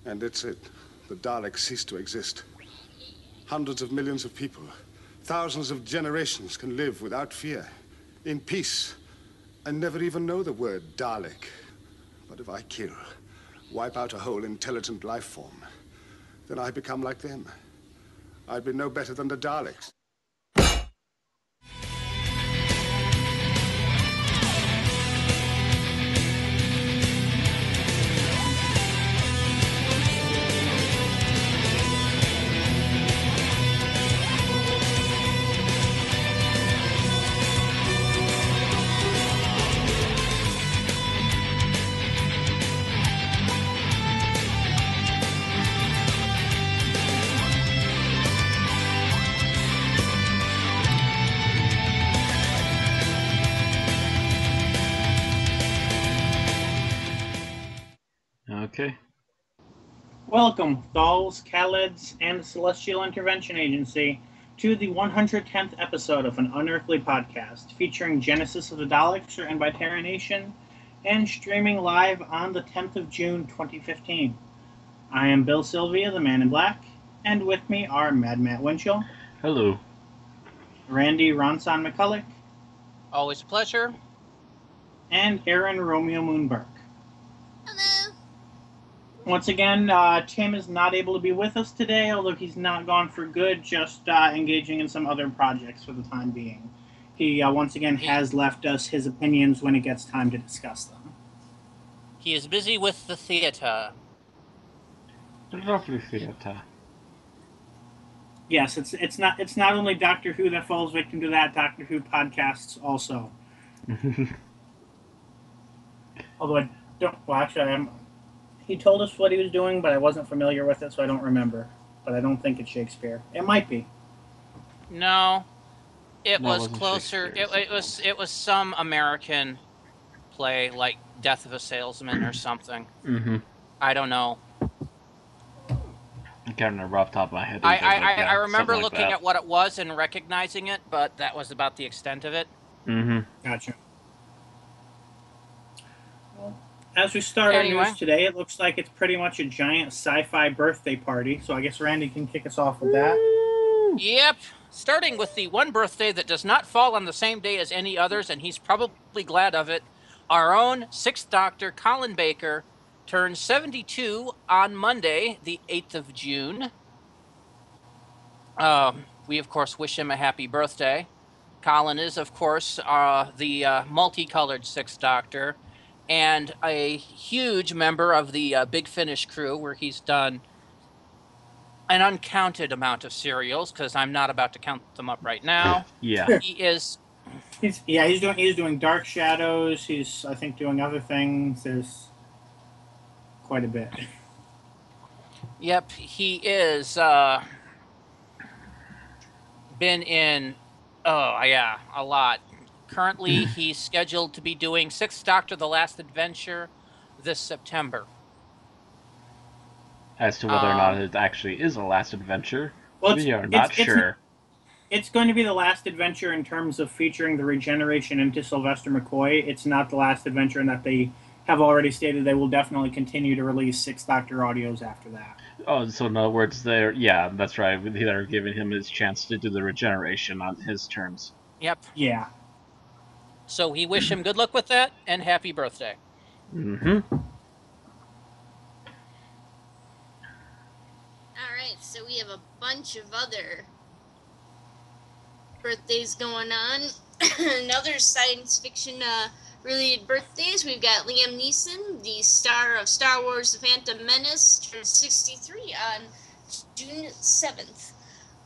And that's it. The Daleks cease to exist. Hundreds of millions of people, thousands of generations can live without fear, in peace, and never even know the word Dalek. But if I kill, wipe out a whole intelligent life form, then I become like them. I'd be no better than the Daleks. Okay. Welcome, Thals, Khalids, and the Celestial Intervention Agency to the 110th episode of an Unearthly Podcast, featuring Genesis of the Daleks and by Terra Nation, and streaming live on the 10th of June 2015. I am Bill Sylvia, the Man in Black, and with me are Mad Matt Winchell. Hello. Randy Ronson McCulloch. Always a pleasure. And Aaron Romeo Moonberg. Hello. Once again, Tim is not able to be with us today, although he's not gone for good, just engaging in some other projects for the time being. He, once again, has left us his opinions when it gets time to discuss them. He is busy with the theater. The lovely theater. Yes, it's not only Doctor Who that falls victim to that, Doctor Who podcasts also. Although I don't, well, actually, he told us what he was doing, but I wasn't familiar with it, so I don't remember. But I don't think it's Shakespeare. It might be. No, it No, it was wasn't closer. Shakespeare. It was some American play, like Death of a Salesman or something. Mm-hmm. I don't know. I can't remember off the top of my head. I remember something like looking that. at what it was and recognizing it, but that was about the extent of it. Mm-hmm. Gotcha. Well, as we start our Anyway. news today, it looks like it's pretty much a giant sci-fi birthday party, so I guess Randy can kick us off with that. Yep. Starting with the one birthday that does not fall on the same day as any others, and he's probably glad of it. Our own Sixth Doctor, Colin Baker, turns 72 on Monday, the 8th of June. We, of course, wish him a happy birthday. Colin is, of course, the multicolored Sixth Doctor and a huge member of the Big Finish crew, where he's done an uncounted amount of serials, because I'm not about to count them up right now. Yeah. He is... He's doing Dark Shadows. He's, I think, doing other things. There's quite a bit. Yep, he is been in, a lot. Currently, he's scheduled to be doing Sixth Doctor, The Last Adventure this September. As to whether or not it actually is a last adventure, Well, we are not sure. It's going to be the last adventure in terms of featuring the regeneration into Sylvester McCoy. It's not the last adventure in that they have already stated they will definitely continue to release Sixth Doctor audios after that. Oh, so in other words, yeah, that's right. They're giving him his chance to do the regeneration on his terms. Yep. Yeah. So we wish him good luck with that, and happy birthday. Mm-hmm. Alright, so we have a bunch of other birthdays going on. Another science fiction related birthdays. We've got Liam Neeson, the star of Star Wars The Phantom Menace, turns 63 on June 7th.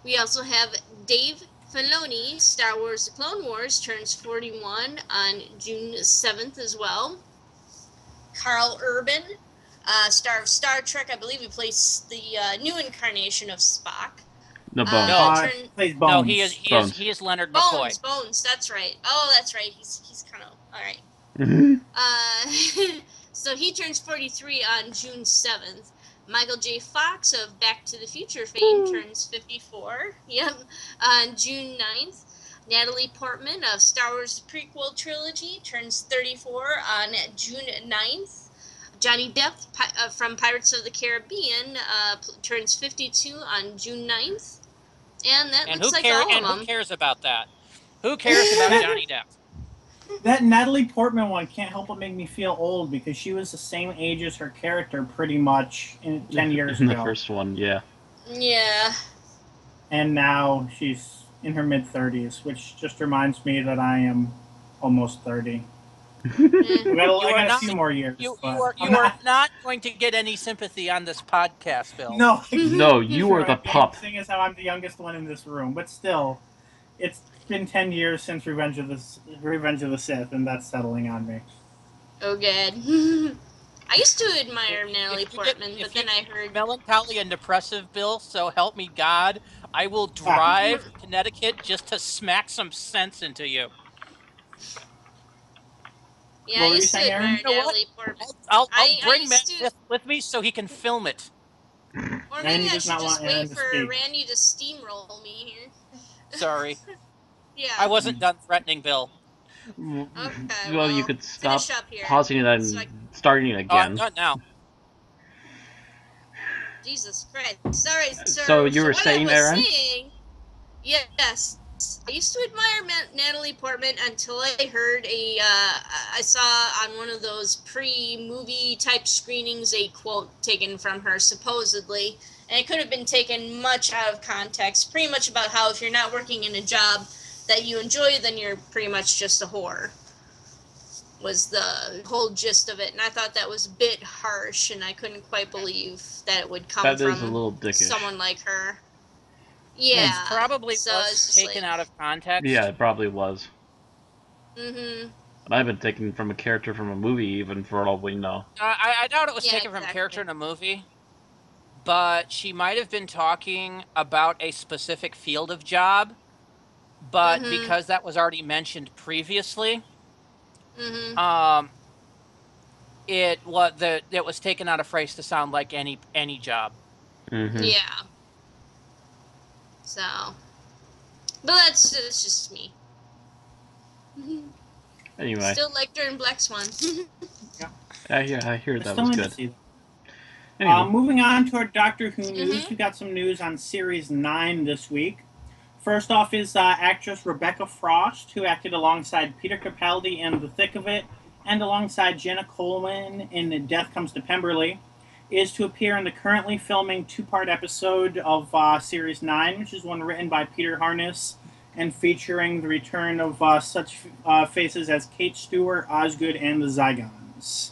We also have Dave Filoni, Star Wars The Clone Wars, turns 41 on June 7th as well. Carl Urban, star of Star Trek, I believe he plays the new incarnation of Spock. No, Bones. No. Plays Bones. No, he Bones. is Leonard McCoy. Bones, that's right. Oh, that's right. He's kind of all right. Mm-hmm. So he turns 43 on June 7th. Michael J. Fox of Back to the Future fame turns 54. Yep, on June 9th. Natalie Portman of Star Wars prequel trilogy turns 34 on June 9th. Johnny Depp from Pirates of the Caribbean turns 52 on June 9th. And that looks like all of them. Who cares about that? Who cares about Johnny Depp? That Natalie Portman one can't help but make me feel old because she was the same age as her character pretty much 10 years ago. In the first one, yeah. Yeah. And now she's in her mid-30s, which just reminds me that I am almost 30. I got a few more years. You are not going to get any sympathy on this podcast, Bill. No. No, you are the pup. The thing is how I'm the youngest one in this room, but still, it's been 10 years since Revenge of the Sith, and that's settling on me. Oh, good. I used to admire Natalie Portman, but then I heard... Melancholy and depressive, Bill, so help me God, I will drive to Connecticut just to smack some sense into you. Yeah, I used to admire Natalie Portman. I'll bring Matt with me so he can film it. Or maybe I should just wait for Randy to steamroll me here. Sorry. Yeah. I wasn't done threatening Bill. Okay, well, you could stop pausing it and starting it again. Oh, I'm done now. Jesus Christ. Sorry, sir. So you were saying, Aaron? Yes. I used to admire Natalie Portman until I heard I saw on one of those pre-movie type screenings a quote taken from her, supposedly. And it could have been taken much out of context, pretty much about how if you're not working in a job that you enjoy, then you're pretty much just a whore, was the whole gist of it. And I thought that was a bit harsh, and I couldn't quite believe that it would come from a little dickish. Someone like her. Yeah. It probably was taken out of context. Yeah, it probably was. Mm-hmm. And I've been taken from a character from a movie, even for all we know. I doubt it was taken from a character in a movie, but she might have been talking about a specific field of job, but because that was already mentioned previously, it was taken out of phrase to sound like any job. Mm-hmm. Yeah. So, but that's just me. Anyway. Still liked her in Black Swan. I hear that was good. Anyway. Moving on to our Doctor Who news, we got some news on Series 9 this week. First off is actress Rebecca Frost, who acted alongside Peter Capaldi in The Thick of It, and alongside Jenna Coleman in Death Comes to Pemberley, is to appear in the currently filming two-part episode of Series 9, which is one written by Peter Harness and featuring the return of such faces as Kate Stewart, Osgood, and the Zygons.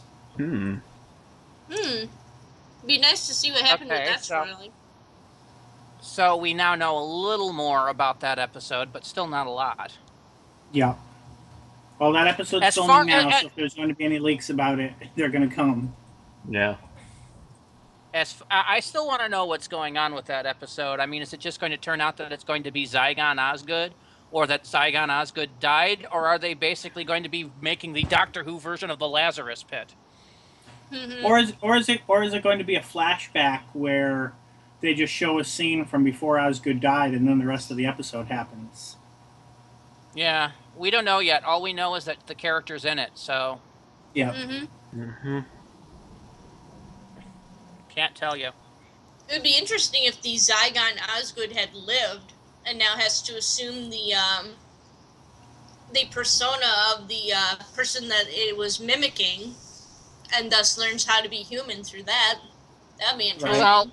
Be nice to see what happened with that storyline. So we now know a little more about that episode, but still not a lot. Yeah. Well, that episode's filming now, so if there's going to be any leaks about it, they're going to come. Yeah. I still want to know what's going on with that episode. I mean, is it just going to turn out that it's going to be Zygon Osgood, or that Zygon Osgood died, or are they basically going to be making the Doctor Who version of the Lazarus Pit? Or is it going to be a flashback where they just show a scene from before Osgood died, and then the rest of the episode happens? Yeah, we don't know yet. All we know is that the character's in it. So. Yeah. Can't tell you. It would be interesting if the Zygon Osgood had lived and now has to assume the persona of the person that it was mimicking, and thus learns how to be human through that. That'd be interesting. Well,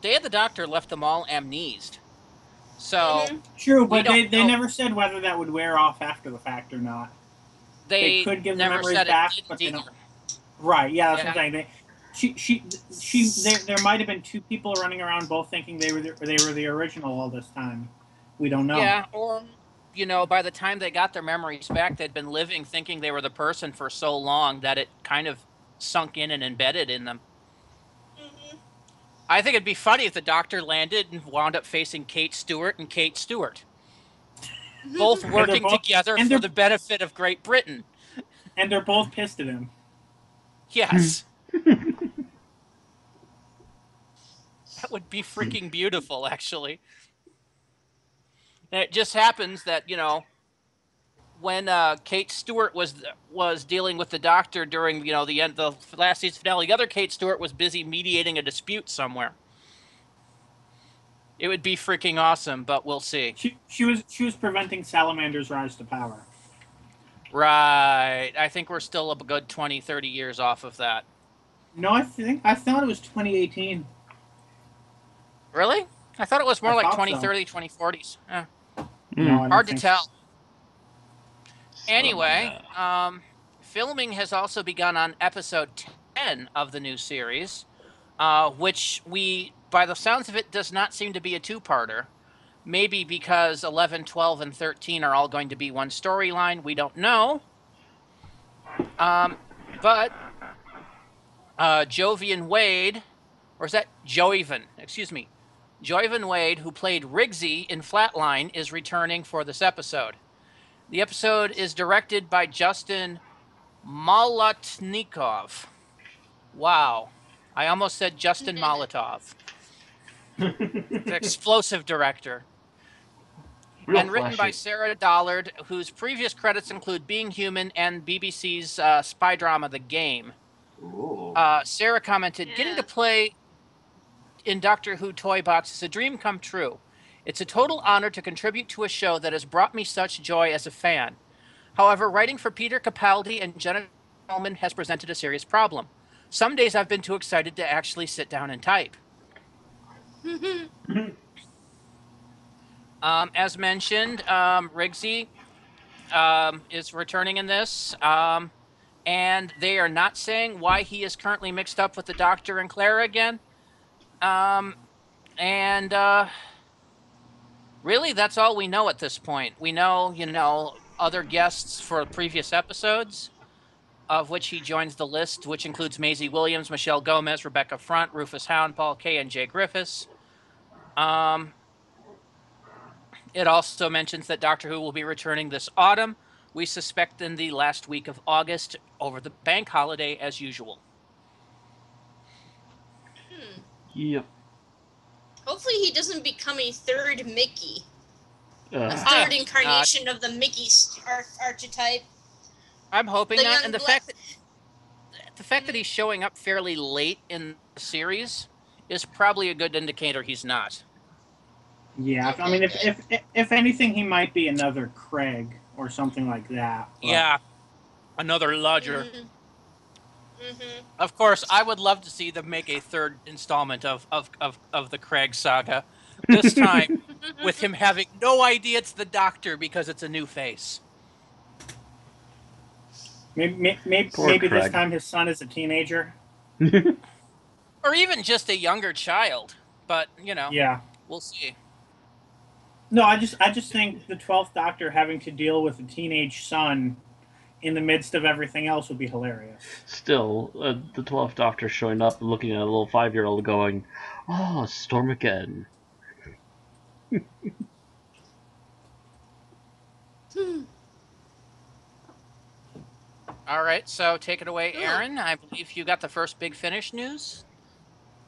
Day of the Doctor left them all amnesed. So true, but they never said whether that would wear off after the fact or not. They could give the memories back, but they don't. Right? Yeah, that's what I'm saying. There might have been two people running around both thinking they were the original all this time. We don't know. Yeah, or by the time they got their memories back, they'd been living thinking they were the person for so long that it kind of sunk in and embedded in them. I think it'd be funny if the Doctor landed and wound up facing Kate Stewart and Kate Stewart, both working together for the benefit of Great Britain. And they're both pissed at him. Yes. That would be freaking beautiful, actually. And it just happens that, when Kate Stewart was dealing with the Doctor during the last season finale, the other Kate Stewart was busy mediating a dispute somewhere. It would be freaking awesome, but we'll see. She was preventing Salamander's rise to power. Right. I think we're still a good 20, 30 years off of that. No, I thought it was 2018. Really? I thought it was more like 2030, so. 2040s. No, Hard to tell. Anyway, filming has also begun on episode 10 of the new series, which by the sounds of it, does not seem to be a two-parter. Maybe because 11, 12, and 13 are all going to be one storyline. We don't know. But Jovian Wade, or is that Joivan? Excuse me. Joivan Wade, who played Rigsy in Flatline, is returning for this episode. The episode is directed by Justin Molotnikov. Wow. I almost said Justin Molotov. The explosive director. Real and written by flashy. Sarah Dollard, whose previous credits include Being Human and BBC's spy drama The Game. Ooh. Sarah commented, Yeah. getting to play in Doctor Who Toy Box is a dream come true. It's a total honor to contribute to a show that has brought me such joy as a fan. However, writing for Peter Capaldi and Jenna Coleman has presented a serious problem. Some days I've been too excited to actually sit down and type. As mentioned, Rigsy is returning in this, and they are not saying why he is currently mixed up with the Doctor and Clara again. Really, that's all we know at this point. We know, other guests for previous episodes, of which he joins the list, which includes Maisie Williams, Michelle Gomez, Rebecca Front, Rufus Hound, Paul Kaye, and Jay Griffiths. It also mentions that Doctor Who will be returning this autumn. We suspect in the last week of August, over the bank holiday as usual. Yep. Hopefully he doesn't become a third Mickey. A Uh, third incarnation of the Mickey archetype. I'm hoping The not, young and the fact that he's showing up fairly late in the series is probably a good indicator he's not. Yeah, I mean, if anything, he might be another Craig or something like that. But Yeah, another lodger. Mm-hmm. Of course, I would love to see them make a third installment of the Craig saga. This time, with him having no idea it's the Doctor because it's a new face. maybe Poor this Craig. time his son is a teenager. Or even just a younger child. But, Yeah. we'll see. No, I just think the 12th Doctor having to deal with a teenage son in the midst of everything else would be hilarious. Still, the 12th Doctor showing up and looking at a little 5-year-old going, "Oh, storm again." All right, so take it away, Cool. Aaron. I believe you got the first Big Finish news.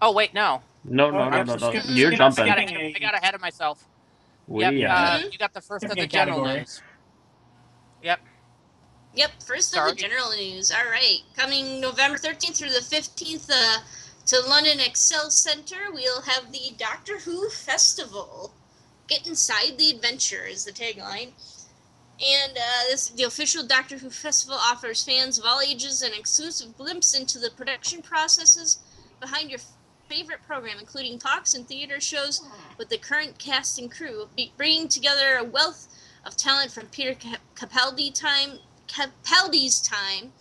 Oh, wait, no. No. You're jumping. I got ahead of myself. We, Yep, Mhm. you got the first of Skipping the a general category. news. Yep. Yep, first of Sorry. the general news. All right, coming November 13th through the 15th to London Excel Centre, we'll have the Doctor Who Festival. Get inside the adventure is the tagline. And the official Doctor Who Festival offers fans of all ages an exclusive glimpse into the production processes behind your favorite program, including talks and theater shows with the current cast and crew, bringing together a wealth of talent from Peter Capaldi's time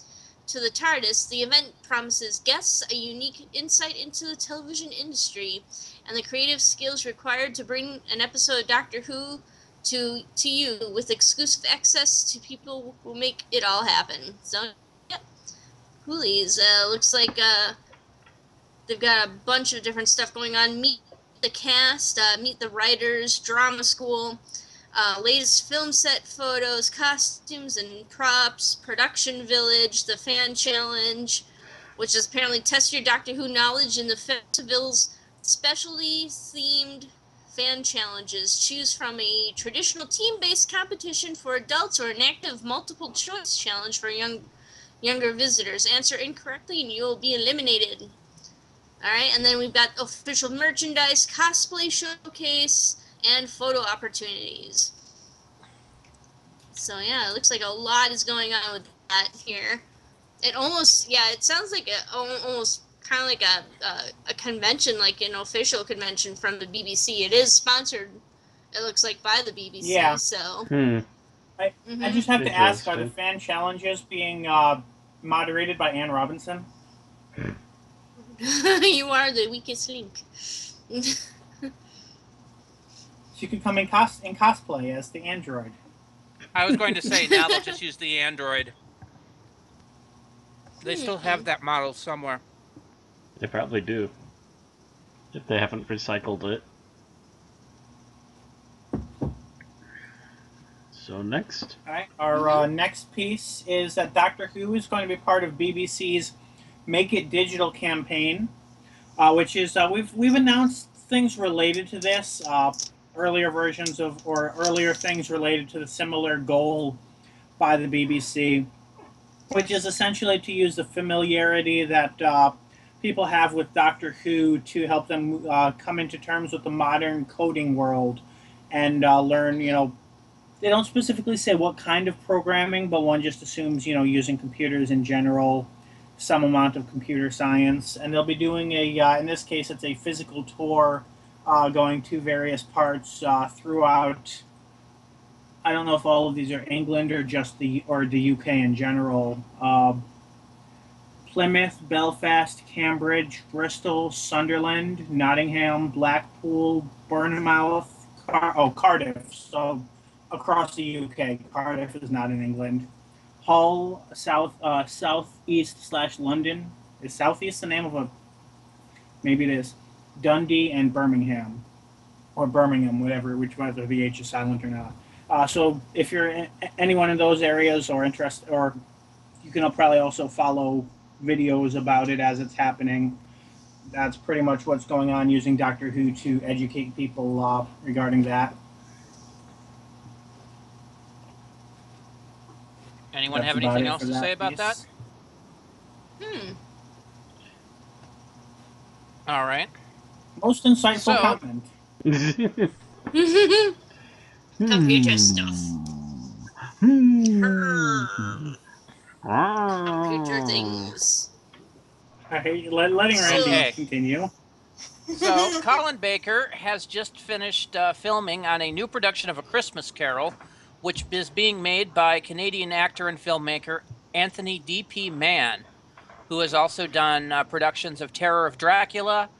to the TARDIS. The event promises guests a unique insight into the television industry and the creative skills required to bring an episode of Doctor Who to you, with exclusive access to people who make it all happen. So, yep, coolies. Looks like they've got a bunch of different stuff going on. Meet the cast, meet the writers, drama school, latest film set photos, costumes and props, production village, the fan challenge, which is apparently test your Doctor Who knowledge in the festival's specially themed fan challenges. Choose from a traditional team-based competition for adults or an active multiple-choice challenge for younger visitors. Answer incorrectly and you will be eliminated. Alright, and then we've got official merchandise, cosplay showcase, and photo opportunities. So yeah, it looks like a lot is going on with that here. It sounds like almost kind of like a convention, like an official convention from the BBC. It is sponsored, it looks like, by the BBC. Yeah. So. I just have to ask: are the fan challenges being moderated by Anne Robinson? You are the weakest link. She could come in cosplay as the android. I was going to say, now they'll just use the android. They still have that model somewhere. They probably do. If they haven't recycled it. So next. All right. Our next piece is that Doctor Who is going to be part of BBC's Make It Digital campaign, which is we've announced things related to this, earlier things related to the similar goal by the BBC, which is essentially to use the familiarity that people have with Doctor Who to help them come into terms with the modern coding world and learn, they don't specifically say what kind of programming, but one just assumes, using computers in general, some amount of computer science. And they'll be doing in this case, it's a physical tour going to various parts throughout. I don't know if all of these are England or just the UK in general. Plymouth, Belfast, Cambridge, Bristol, Sunderland, Nottingham, Blackpool, Bournemouth, Cardiff. So across the UK, Cardiff is not in England. Hull, southeast/London. Is southeast the name of a? Maybe it is. Dundee and Birmingham, or Birmingham, whether the H is silent or not. So if you're anyone in those areas or interested, or you can probably also follow videos about it as it's happening. That's pretty much what's going on, using Doctor Who to educate people regarding that. Anyone have anything else to say about that? All right. Most insightful comment. Computer stuff. Computer things. Letting Randy continue. So, Colin Baker has just finished filming on a new production of A Christmas Carol, which is being made by Canadian actor and filmmaker Anthony D.P. Mann, who has also done productions of Terror of Dracula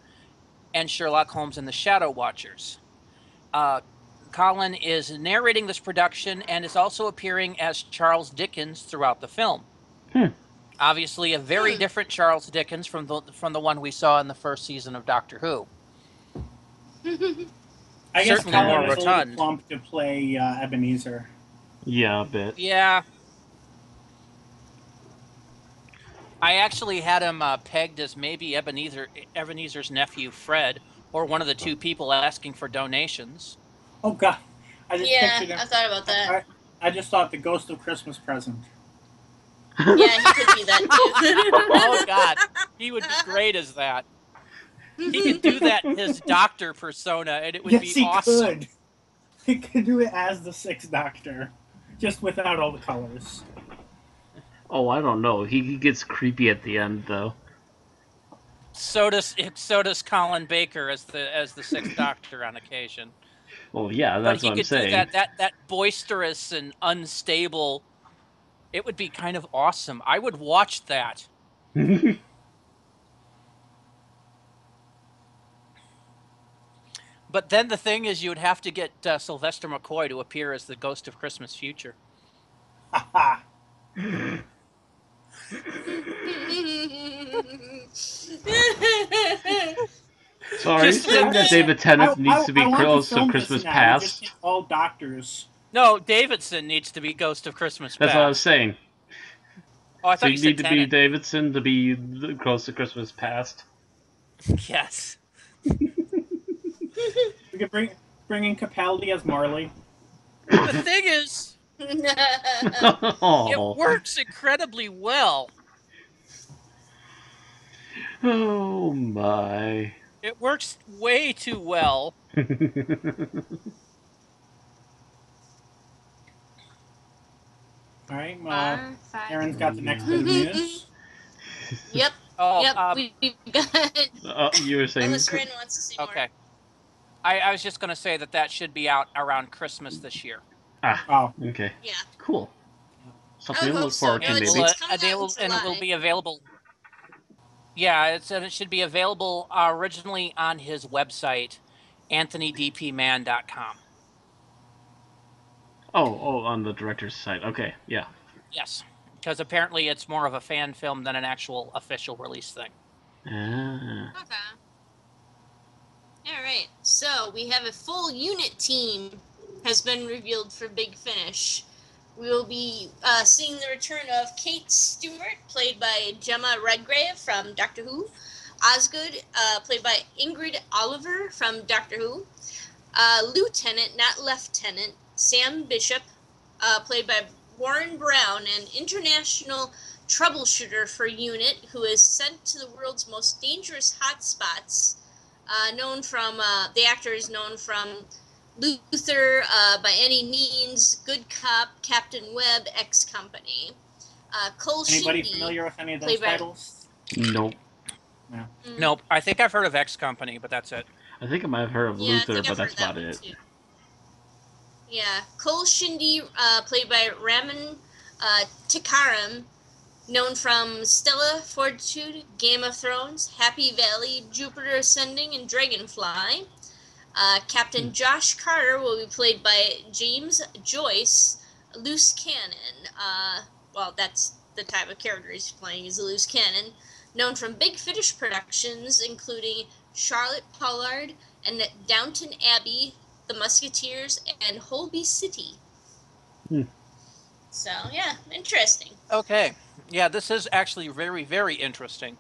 and Sherlock Holmes and the Shadow Watchers. Colin is narrating this production and is also appearing as Charles Dickens throughout the film. Obviously, a very different Charles Dickens from the one we saw in the first season of Doctor Who. I guess Certainly Colin more is a little rotund. plump to play Ebenezer. Yeah, a bit. Yeah. I actually had him pegged as maybe Ebenezer's nephew, Fred, or one of the two people asking for donations. Oh, God. I just pictured him. I thought about that. I just thought the Ghost of Christmas Present. Yeah, he could be that too. Oh, God. He would be great as that. He could do that in his doctor persona, and it would be awesome. Could. He could do it as the Sixth Doctor, just without all the colors. Oh, I don't know. He gets creepy at the end, though. So does Colin Baker as the Sixth Doctor on occasion. Well, yeah, that's what I'm saying. But he could do that boisterous and unstable. It would be kind of awesome. I would watch that. But then the thing is, you would have to get Sylvester McCoy to appear as the Ghost of Christmas Future. So are you saying that David Tennant needs to be Ghost of Christmas Past? Just take all doctors. No, Davidson needs to be Ghost of Christmas Past. That's what I was saying. Oh, I thought so you need said to Tennant. be Davidson to be the Ghost of Christmas Past. Yes. We bringing Capaldi as Marley? The thing is, it Oh. works incredibly well. Oh my. It works way too well. All right, Five. Aaron's got the next bit of news. Yep. Oh, Yep. We've got. You were saying. Unless Ren wants to say more. okay. I was just going to say that should be out around Christmas this year. Oh, Okay. Yeah. Cool. Something I to hope look so. forward No, to, it's maybe. coming out in And it will July. be available. Yeah, it should be available originally on his website, anthonydpman.com. Oh, on the director's site. Okay, yeah. Yes, because apparently it's more of a fan film than an actual official release thing. Ah. Okay. All right. So we have a full unit team has been revealed for Big Finish. We will be seeing the return of Kate Stewart, played by Gemma Redgrave from Doctor Who. Osgood, played by Ingrid Oliver from Doctor Who. Lieutenant, not Lieutenant, Sam Bishop, played by Warren Brown, an international troubleshooter for UNIT who is sent to the world's most dangerous hotspots. The actor is known from Luther, By Any Means, Good Cop, Captain Webb, X Company. Cole anybody Shindy, familiar with any of those played by- titles? Nope. Nope, I think I've heard of X Company, but that's it. I think I might have heard of Yeah, I Luther, think but I've that's heard that about one it. too. Yeah, Cole Shindy, played by Raman Tikaram, known from Stella Fortitude, Game of Thrones, Happy Valley, Jupiter Ascending, and Dragonfly. Captain Josh Carter will be played by James Joyce, loose cannon. Well, that's the type of character he's playing, is a loose cannon. Known from Big Finish productions, including Charlotte Pollard and Downton Abbey, The Musketeers, and Holby City. So, yeah, interesting. Okay, yeah, this is actually very, very interesting.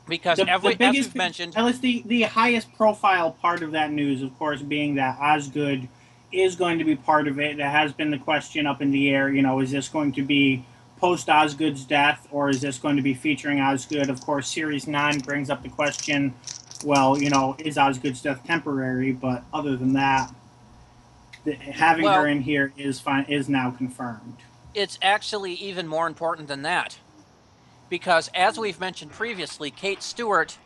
Because The as biggest, we've mentioned, at least the highest profile part of that news, of course, being that Osgood is going to be part of it. That has been the question up in the air. Is this going to be post Osgood's death, or is this going to be featuring Osgood? Of course, Series 9 brings up the question, well, is Osgood's death temporary? But other than that, having her in here is now confirmed. It's actually even more important than that. Because as we've mentioned previously, Kate Stewart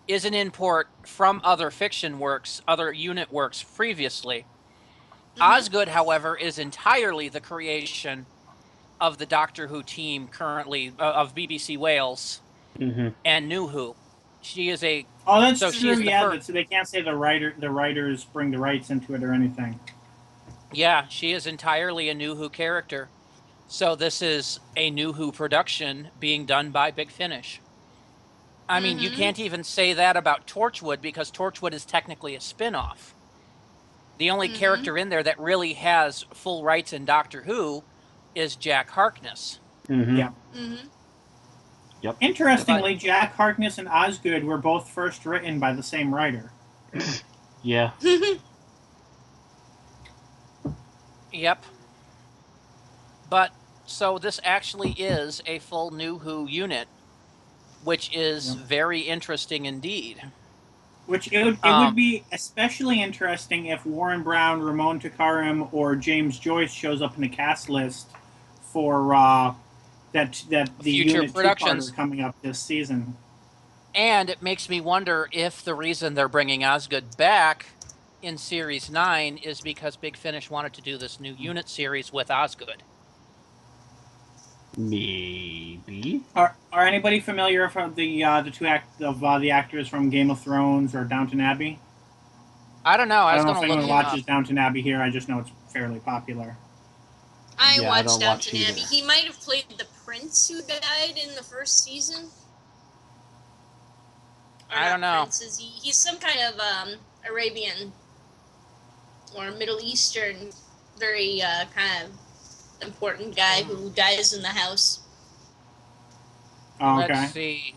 is an import from other fiction works, other unit works previously. Osgood, however, is entirely the creation of the Doctor Who team currently, of BBC Wales and New Who. She is a... Oh, that's so true, she is yeah. They can't say the writers bring the rights into it or anything. Yeah, she is entirely a New Who character. So this is a New Who production being done by Big Finish. I mean, you can't even say that about Torchwood, because Torchwood is technically a spin-off. The only character in there that really has full rights in Doctor Who is Jack Harkness. Yeah. Yep. Interestingly, Jack Harkness and Osgood were both first written by the same writer. Yeah. Yep. But, so this actually is a full New Who unit, which is very interesting indeed. Which it would be especially interesting if Warren Brown, Ramon Takaram, or James Joyce shows up in the cast list for that the future unit productions coming up this season. And it makes me wonder if the reason they're bringing Osgood back in Series 9 is because Big Finish wanted to do this new unit series with Osgood. Maybe. Are anybody familiar with the actors from Game of Thrones or Downton Abbey? I don't know. I don't know if going to anyone look watches Downton Abbey here. I just know it's fairly popular. I Yeah, I watched don't watch Downton Abbey. either. He might have played the prince who died in the first season. Or I don't not know. Princes. He's some kind of Arabian or Middle Eastern, very kind of important guy who dies in the house. Oh, okay. Let's see.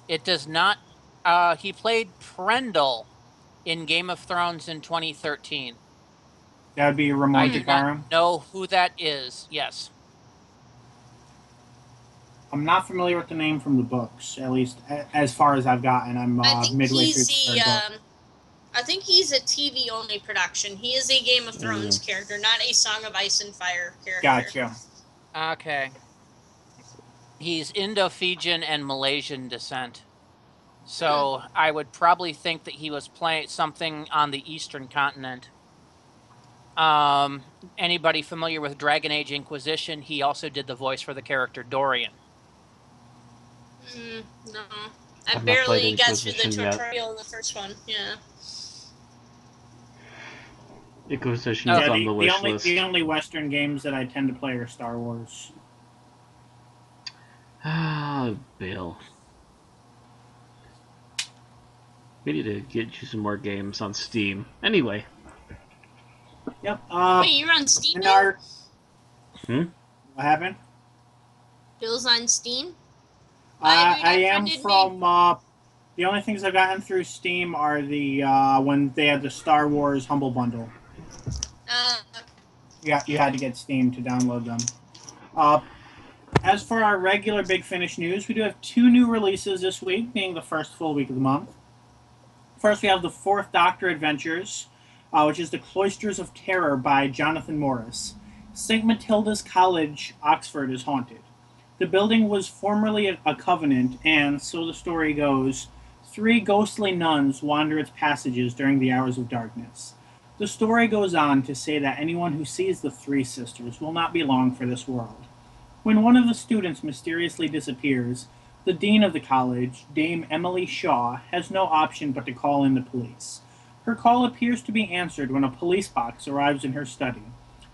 It does not... he played Prendel in Game of Thrones in 2013. That would be Ramon I do Takaram. not know who that is. Yes. I'm not familiar with the name from the books, at least as far as I've gotten. I'm I think midway through he's the third book. I think he's a TV only production. He is a Game of Thrones character, not a Song of Ice and Fire character. Gotcha. Okay. He's Indo-Fijian and Malaysian descent. So I would probably think that he was playing something on the Eastern continent. Anybody familiar with Dragon Age Inquisition? He also did the voice for the character Dorian. No. I I've not barely played got through the Inquisition yet. tutorial in the first one. Yeah. Inquisition is on the wish list. The only Western games that I tend to play are Star Wars. Ah, Bill. We need to get you some more games on Steam. Anyway. Yep. Wait, you're on Steam now? What happened? Bill's on Steam? I am from... the only things I've gotten through Steam are the when they had the Star Wars Humble Bundle. Yeah, you had to get Steam to download them. As for our regular Big Finish news, we do have 2 new releases this week, being the first full week of the month. First, we have the 4th Doctor Adventures, which is The Cloisters of Terror by Jonathan Morris. St. Matilda's College, Oxford, is haunted. The building was formerly a convent, and, so the story goes, 3 ghostly nuns wander its passages during the hours of darkness. The story goes on to say that anyone who sees the 3 sisters will not be long for this world. When one of the students mysteriously disappears, the dean of the college, Dame Emily Shaw, has no option but to call in the police. Her call appears to be answered when a police box arrives in her study.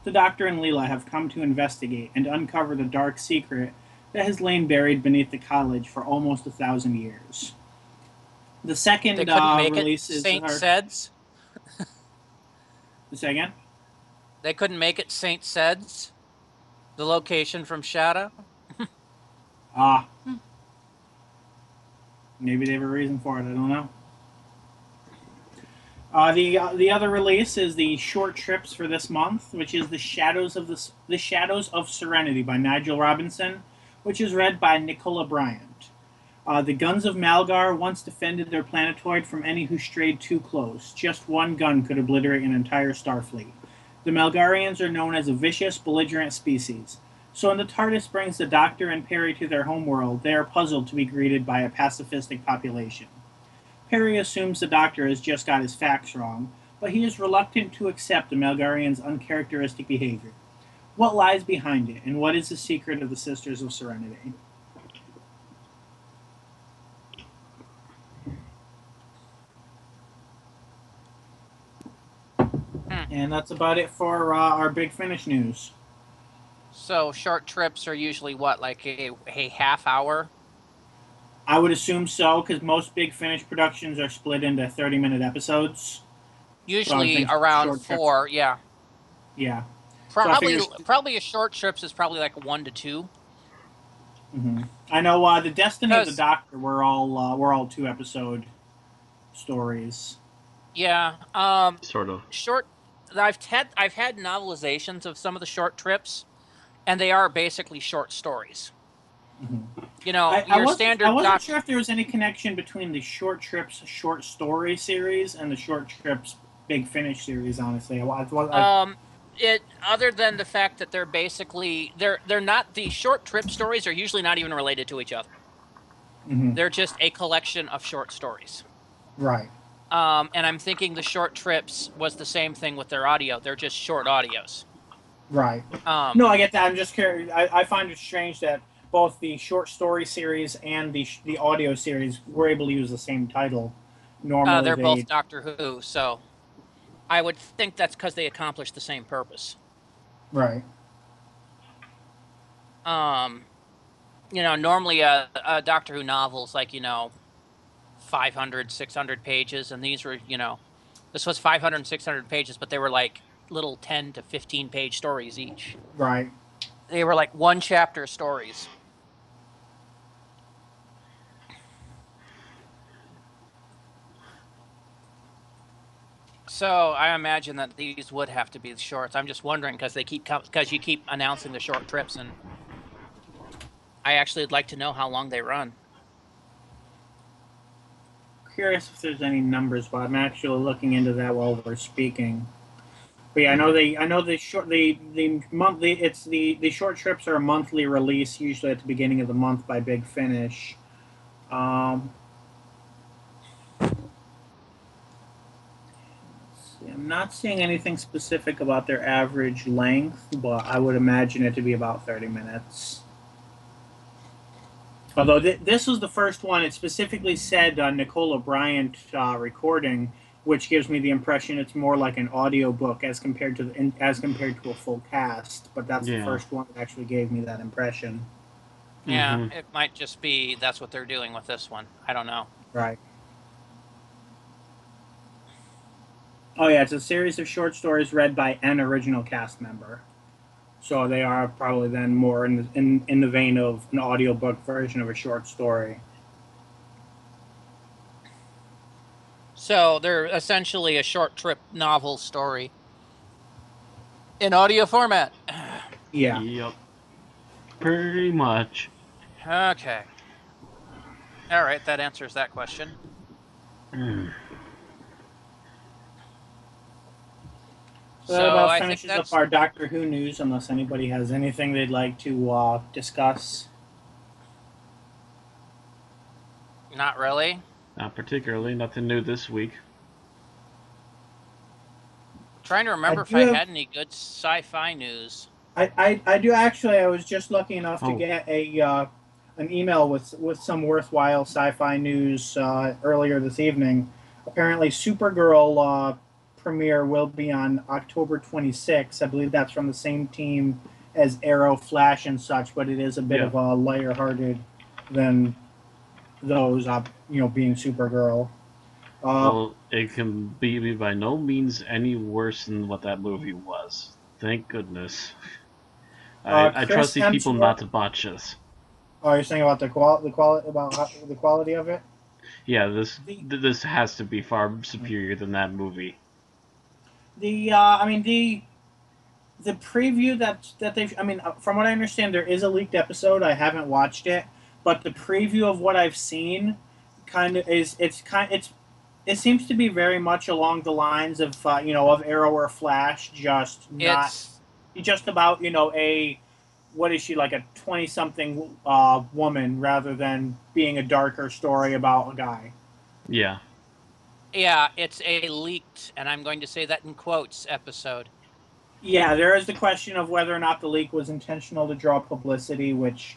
The Doctor and Leela have come to investigate and uncover the dark secret that has lain buried beneath the college for almost 1,000 years. The second They couldn't make release it is... St. Sed's? Say again? They couldn't make it St. Sed's? The location from Shadow? Maybe they have a reason for it. I don't know. The other release is the short trips for this month, which is the Shadows of Serenity by Nigel Robinson, which is read by Nicola Bryant. The guns of Malgar once defended their planetoid from any who strayed too close. Just one gun could obliterate an entire starfleet. The Malgarians are known as a vicious, belligerent species. So when the TARDIS brings the Doctor and Perry to their homeworld, they are puzzled to be greeted by a pacifistic population. Perry assumes the Doctor has just got his facts wrong, but he is reluctant to accept the Malgarians' uncharacteristic behavior. What lies behind it, and what is the secret of the Sisters of Serenity? And that's about it for our Big Finish news. So short trips are usually what, like a half hour? I would assume so, because most Big Finish productions are split into 30-minute episodes. Usually around 4, yeah. Yeah. Probably a short trips is probably like 1 to 2. Mm-hmm. I know the Destiny of the Doctor were all 2-episode stories. Yeah. Sort of. I've had novelizations of some of the short trips, and they are basically short stories. Mm-hmm. You know, I wasn't sure if there was any connection between the Short Trips short story series and the Short Trips Big Finish series. Honestly, other than the fact that they're basically they're not, the short trip stories are usually not even related to each other. Mm-hmm. They're just a collection of short stories. Right. And I'm thinking the short trips was the same thing with their audio. They're just short audios. Right. No, I get that. I'm just curious. I find it strange that both the short story series and the audio series were able to use the same title. Normally, they're both Doctor Who, so I would think that's because they accomplish the same purpose. Right. You know, normally a Doctor Who novel's like, 500, 600 pages, and these were, this was 500 and 600 pages, but they were like little 10 to 15 page stories each. Right. They were like 1 chapter stories. So I imagine that these would have to be the shorts. I'm just wondering because you keep announcing the short trips, and I actually would like to know how long they run. Curious if there's any numbers, but I'm actually looking into that while we're speaking. But yeah, I know the short trips are a monthly release, usually at the beginning of the month by Big Finish. I'm not seeing anything specific about their average length, but I would imagine it to be about 30 minutes. Although this was the first one, it specifically said Nicola Bryant recording, which gives me the impression it's more like an audiobook as compared to a full cast. But that's the first one that actually gave me that impression. Yeah, It might just be that's what they're doing with this one. I don't know. Right. Oh yeah, it's a series of short stories read by an original cast member. So they are probably then more in the vein of an audiobook version of a short story. So they're essentially a short trip novel story in audio format. Yeah. Yep. Pretty much. Okay. All right, that answers that question. So that about finishes up our Doctor Who news, unless anybody has anything they'd like to discuss. Not really. Not particularly. Nothing new this week. Trying to remember if I had any good sci-fi news. I do actually. I was just lucky enough to get an email with some worthwhile sci-fi news earlier this evening. Apparently, Supergirl premiere will be on October 26th. I believe that's from the same team as Arrow, Flash, and such, but it is a bit of a lighter-hearted than those, being Supergirl. Well, it can be by no means any worse than what that movie was. Thank goodness. I trust these people not to botch this. Oh, you're saying about the quality of it? Yeah, this has to be far superior than that movie. The preview that they've, from what I understand, there is a leaked episode. I haven't watched it, but the preview of what I've seen it seems to be very much along the lines of of Arrow or Flash, just about what is she, like a 20-something woman, rather than being a darker story about a guy. Yeah. Yeah, it's a leaked, and I'm going to say that in quotes, episode. Yeah, there is the question of whether or not the leak was intentional to draw publicity, which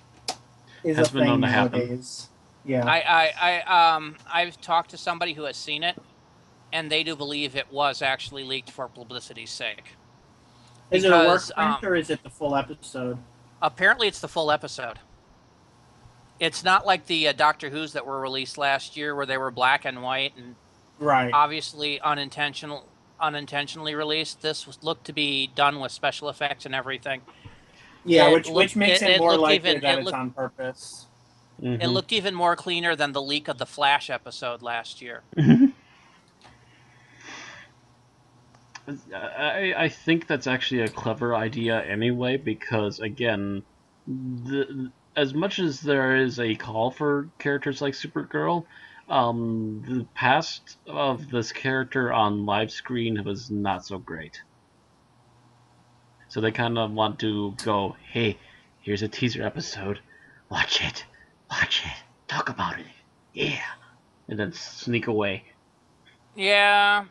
is a thing nowadays. Yeah. I've talked to somebody who has seen it, and they do believe it was actually leaked for publicity's sake. Is it a work print, or is it the full episode? Apparently, it's the full episode. It's not like the Doctor Who's that were released last year, where they were black and white and obviously unintentionally released. This looked to be done with special effects and everything. Yeah, which makes it more likely that it's on purpose. Mm-hmm. It looked even more cleaner than the leak of the Flash episode last year. I think that's actually a clever idea anyway, because again, as much as there is a call for characters like Supergirl, the past of this character on live screen was not so great. So they kind of want to go, hey, here's a teaser episode, watch it, talk about it, yeah, and then sneak away. Yeah,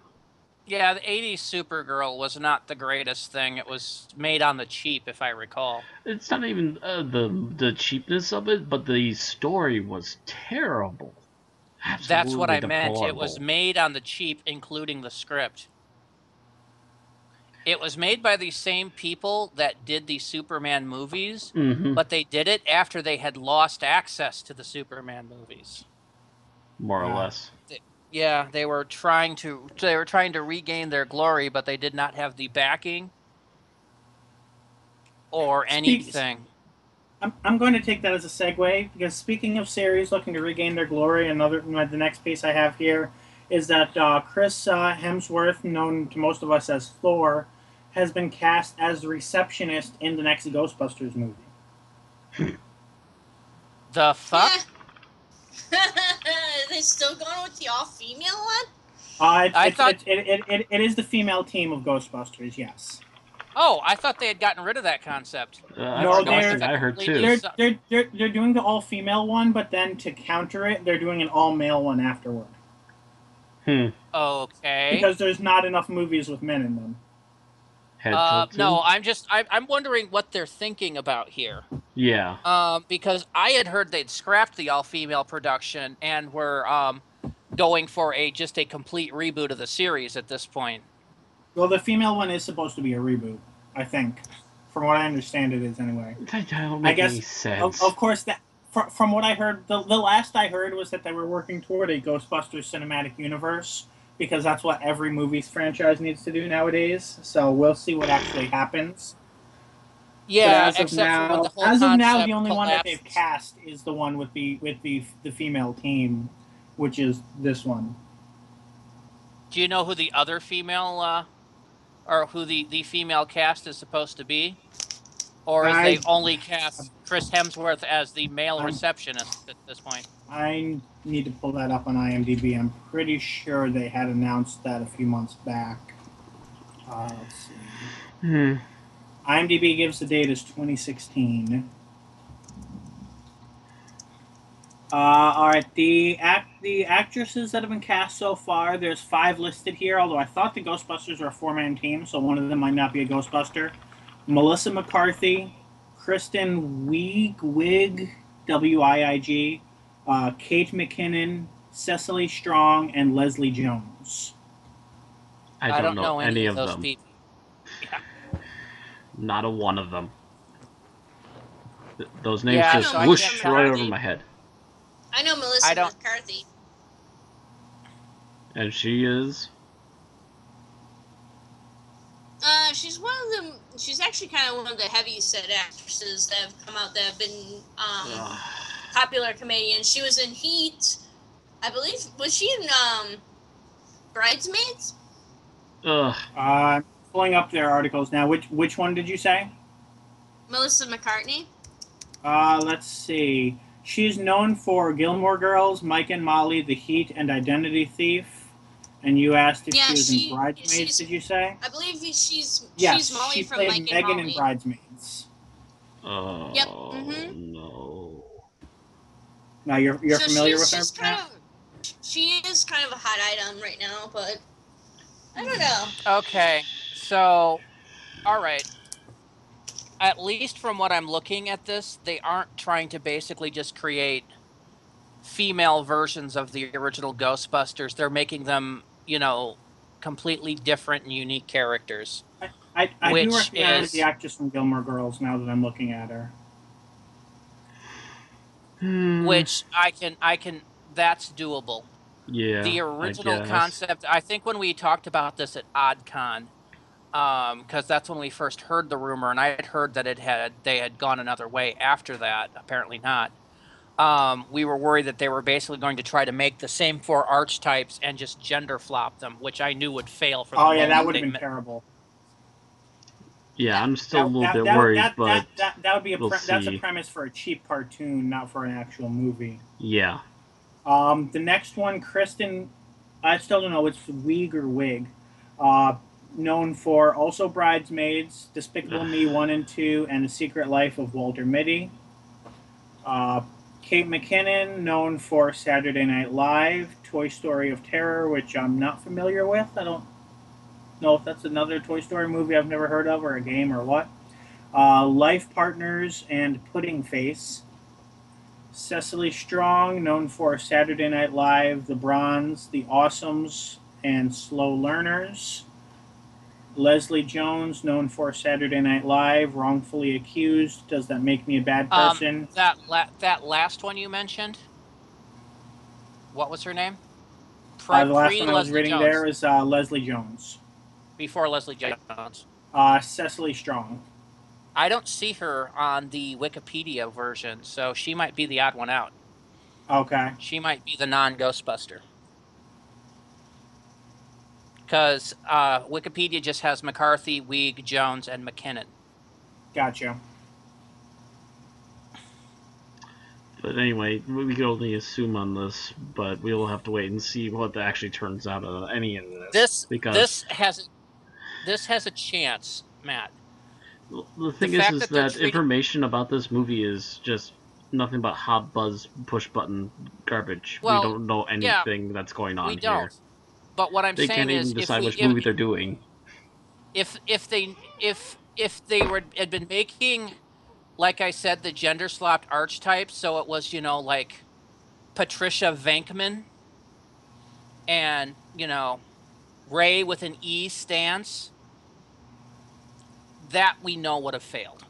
the 80s Supergirl was not the greatest thing. It was made on the cheap, if I recall. It's not even the cheapness of it, but the story was terrible. Absolutely That's what I deplorable. meant. It was made on the cheap, including the script. It was made by the same people that did the Superman movies, but they did it after they had lost access to the Superman movies. More or less. Yeah, they were trying to regain their glory, but they did not have the backing or anything. I'm going to take that as a segue, because speaking of series looking to regain their glory, the next piece I have here is that Chris Hemsworth, known to most of us as Thor, has been cast as the receptionist in the next Ghostbusters movie. The fuck? Are they still going with the all-female one? It is the female team of Ghostbusters, yes. Oh, I thought they had gotten rid of that concept. No, That's the last thing I heard too. They're doing the all-female one, but then to counter it, they're doing an all-male one afterward. Okay. Because there's not enough movies with men in them. No, I'm wondering what they're thinking about here. Yeah. Because I had heard they'd scrapped the all-female production and were going for just a complete reboot of the series at this point. Well, the female one is supposed to be a reboot, I think. From what I understand, it is anyway. That don't make any sense. Of course, that from what I heard, the last I heard was that they were working toward a Ghostbusters cinematic universe, because that's what every movie's franchise needs to do nowadays. So we'll see what actually happens. Yeah, as of now, the only one that they've cast is the one with the female team, which is this one. Do you know who the other female, or who the female cast is supposed to be? Or is they only cast Chris Hemsworth as the male receptionist at this point? I need to pull that up on IMDb. I'm pretty sure they had announced that a few months back. Let's see. IMDb gives the date as 2016. All right, the actresses that have been cast so far, there's 5 listed here, although I thought the Ghostbusters are a 4-man team, so one of them might not be a Ghostbuster. Melissa McCarthy, Kristen Wiig, W-I-I-G, Kate McKinnon, Cecily Strong, and Leslie Jones. I don't know any of them. People. Yeah. Not a one of them. Those names just whooshed right over my head. I know Melissa McCarthy. And she is? She's one of them. She's actually kind of one of the heavy set actresses that have come out that have been popular comedians. She was in Heat, I believe. Was she in Bridesmaids? I'm pulling up their articles now. Which one did you say? Melissa McCartney. Let's see. She's known for Gilmore Girls, Mike and Molly, The Heat, and Identity Thief. And you asked if she was in Bridesmaids, did you say? I believe she's Molly from played Mike and Megan Molly. in Bridesmaids. Oh, yep. No. Now, you're familiar with her? She is kind of a hot item right now, but I don't know. Okay, so, all right. At least from what I'm looking at this, they aren't trying to basically just create female versions of the original Ghostbusters. They're making them, completely different and unique characters. I do recognize the actress from Gilmore Girls now that I'm looking at her. Which I can. That's doable. Yeah. The original concept. I think when we talked about this at OddCon, because that's when we first heard the rumor, and I had heard that they had gone another way after that. Apparently not. We were worried that they were basically going to try to make the same 4 archetypes and just gender flop them, which I knew would fail for them. Oh yeah, that would have been terrible. Yeah, I'm still a little bit worried, but that would be that's a premise for a cheap cartoon, not for an actual movie. Yeah. The next one, Kristen, I still don't know, it's Wiig or Wig. Known for also Bridesmaids, Despicable Me 1 and 2, and The Secret Life of Walter Mitty. Kate McKinnon, known for Saturday Night Live, Toy Story of Terror, which I'm not familiar with. I don't know if that's another Toy Story movie I've never heard of, or a game, or what. Life Partners and Pudding Face. Cecily Strong, known for Saturday Night Live, The Bronze, The Awesomes, and Slow Learners. Leslie Jones, known for Saturday Night Live, Wrongfully Accused. Does that make me a bad person? That last one you mentioned, what was her name? The last one I was reading there is Leslie Jones. Before Leslie Jones. Cecily Strong. I don't see her on the Wikipedia version, so she might be the odd one out. Okay. She might be the non-Ghostbuster. because Wikipedia just has McCarthy, Weig, Jones, and McKinnon. Gotcha. But anyway, we can only assume on this, but we'll have to wait and see what actually turns out of any of this. This has a chance, Matt. The thing is that information about this movie is just nothing but hot buzz, push button garbage. Well, we don't know anything that's going on we don't. here. But what I'm they saying is, can't even decide which movie they're doing. If they had been making, like I said, the gender swapped archetypes, so it was, like Patricia Venkman and, Ray with an E stance, that we know would have failed.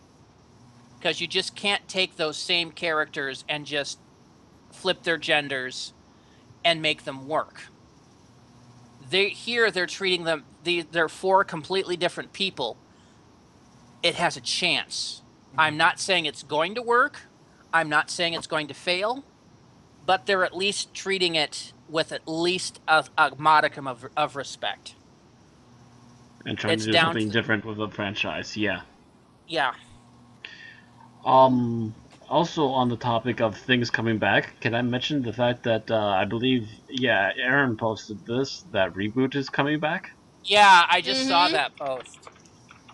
Because you just can't take those same characters and just flip their genders and make them work. They're treating them, they're four completely different people. It has a chance. I'm not saying it's going to work. I'm not saying it's going to fail. But they're at least treating it with at least a modicum of respect. And trying to do something different with the franchise, yeah. Yeah. Also on the topic of things coming back, can I mention the fact that I believe, Aaron posted this, that Reboot is coming back? Yeah, I just saw that post.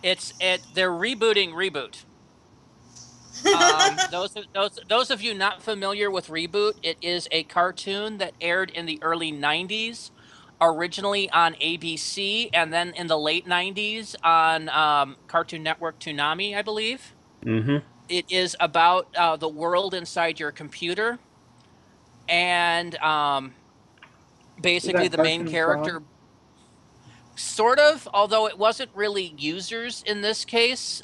They're rebooting Reboot. Those of you not familiar with Reboot, it is a cartoon that aired in the early 90s, originally on ABC, and then in the late 90s on Cartoon Network Toonami, I believe. Mm-hmm. It is about the world inside your computer, and basically the main character, sort of, although it wasn't really users in this case.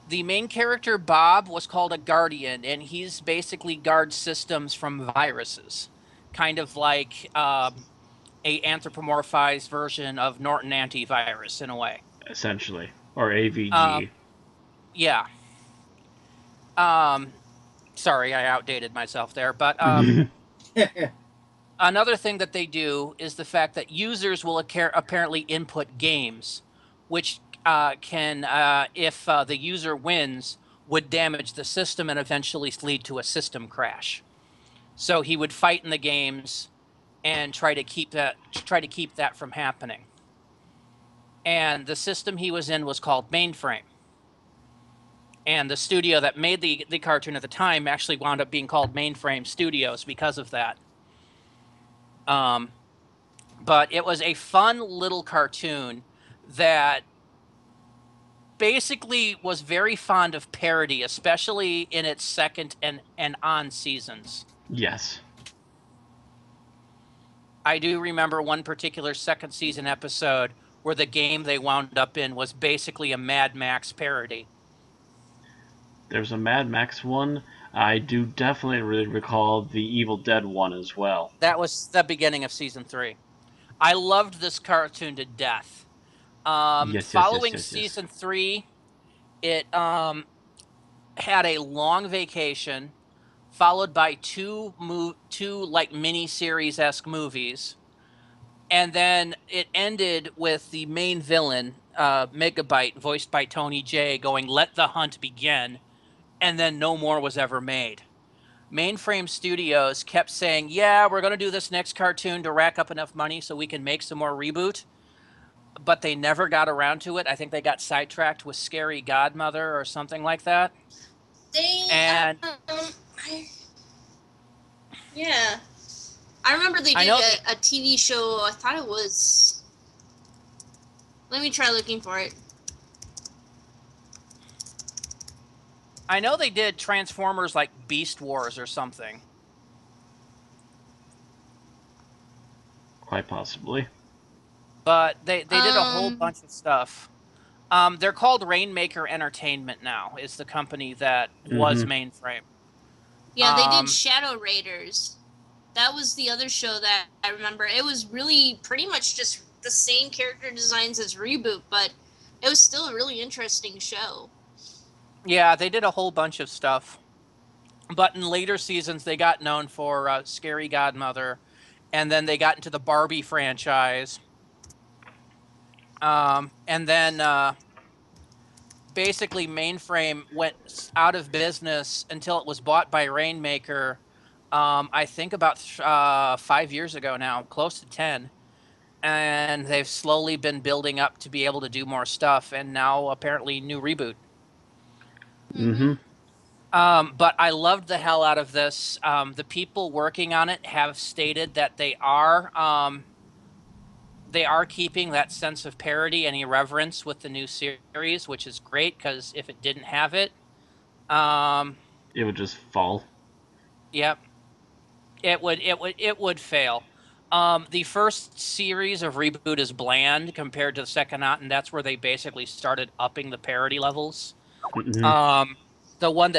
The main character, Bob, was called a Guardian, and he's basically guards systems from viruses, kind of like a anthropomorphized version of Norton Antivirus in a way. Essentially, or AVG. Yeah. Sorry, I outdated myself there, but another thing that they do is the fact that users will apparently input games, which can, if the user wins, would damage the system and eventually lead to a system crash. So he would fight in the games and try to keep that from happening. And the system he was in was called Mainframe. And the studio that made the cartoon at the time actually wound up being called Mainframe Studios because of that. But it was a fun little cartoon that basically was very fond of parody, especially in its second and on seasons. Yes. I do remember one particular second season episode where the game they wound up in was basically a Mad Max parody. There's a Mad Max one. I do definitely really recall the Evil Dead one as well. That was the beginning of season 3. I loved this cartoon to death. Following season 3, it had a long vacation, followed by two like mini-series-esque movies, and then it ended with the main villain, Megabyte, voiced by Tony Jay, going, "Let the hunt begin," and then no more was ever made. Mainframe Studios kept saying, "Yeah, we're going to do this next cartoon to rack up enough money so we can make some more Reboot." But they never got around to it. I think they got sidetracked with Scary Godmother or something like that. Yeah. I remember they did a TV show. I thought it was... Let me try looking for it. I know they did Transformers like Beast Wars or something. Quite possibly. But they did a whole bunch of stuff. They're called Rainmaker Entertainment now, is the company that was Mainframe. Yeah, they did Shadow Raiders. That was the other show that I remember. It was really pretty much just the same character designs as Reboot, but it was still a really interesting show. Yeah, they did a whole bunch of stuff. But in later seasons, they got known for Scary Godmother, and then they got into the Barbie franchise. And then basically Mainframe went out of business until it was bought by Rainmaker. I think about 5 years ago now, close to 10. And they've slowly been building up to be able to do more stuff, and now apparently new reboot. Mm-hmm. But I loved the hell out of this. The people working on it have stated that they are keeping that sense of parody and irreverence with the new series, which is great because if it didn't have it, It would just fall. yep, it would fail. The first series of reboot is bland compared to the second out, and that's where they basically started upping the parody levels. Mm-hmm. The one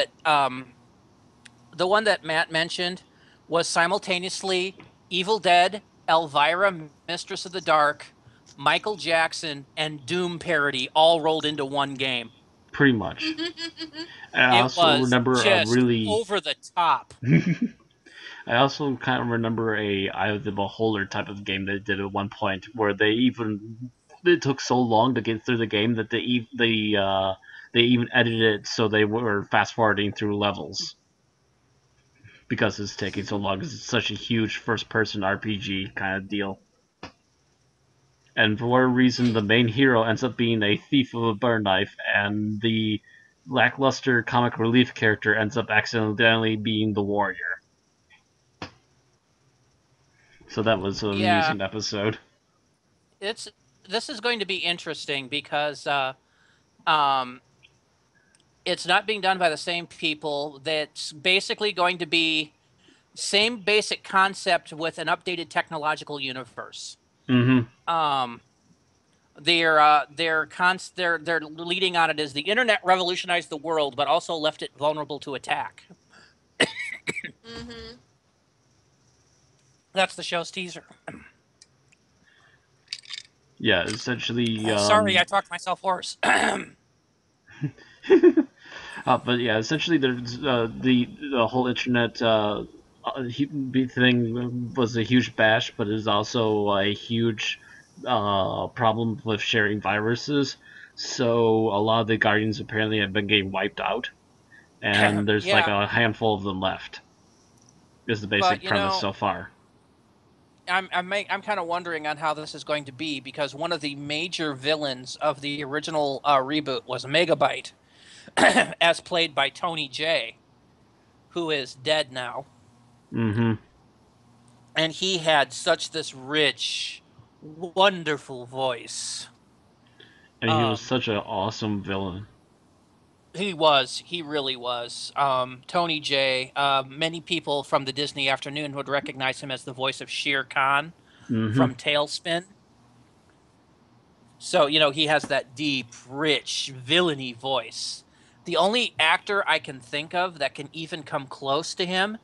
that Matt mentioned was simultaneously Evil Dead, Elvira, Mistress of the Dark, Michael Jackson, and Doom parody all rolled into one game. Pretty much. I also remember a really over the top. I also kind of remember a Eye of the Beholder type of game they did at one point, where it took so long to get through the game that they even edited it so they were fast forwarding through levels because it's taking so long. Because it's such a huge first person RPG kind of deal. And for whatever reason, the main hero ends up being a thief of a butter knife, and the lackluster comic relief character ends up accidentally being the warrior. So that was an amusing episode. This is going to be interesting because it's not being done by the same people. That's basically going to be same basic concept with an updated technological universe. Mm-hmm. Their leading on it is the internet revolutionized the world, but also left it vulnerable to attack. Mm-hmm. That's the show's teaser. Yeah, essentially. Sorry, I talked myself hoarse. But yeah, essentially, there's the whole internet thing was a huge bash, but is also a huge problem with sharing viruses. So a lot of the Guardians apparently have been getting wiped out, and there's like a handful of them left. Is the basic premise so far. I'm kind of wondering on how this is going to be, because one of the major villains of the original reboot was Megabyte, as played by Tony J, who is dead now. Mm-hmm. And he had such this rich, wonderful voice. And he was such an awesome villain. He really was. Tony J, many people from the Disney Afternoon would recognize him as the voice of Shere Khan from Tailspin. So, he has that deep, rich, villainy voice. The only actor I can think of that can even come close to him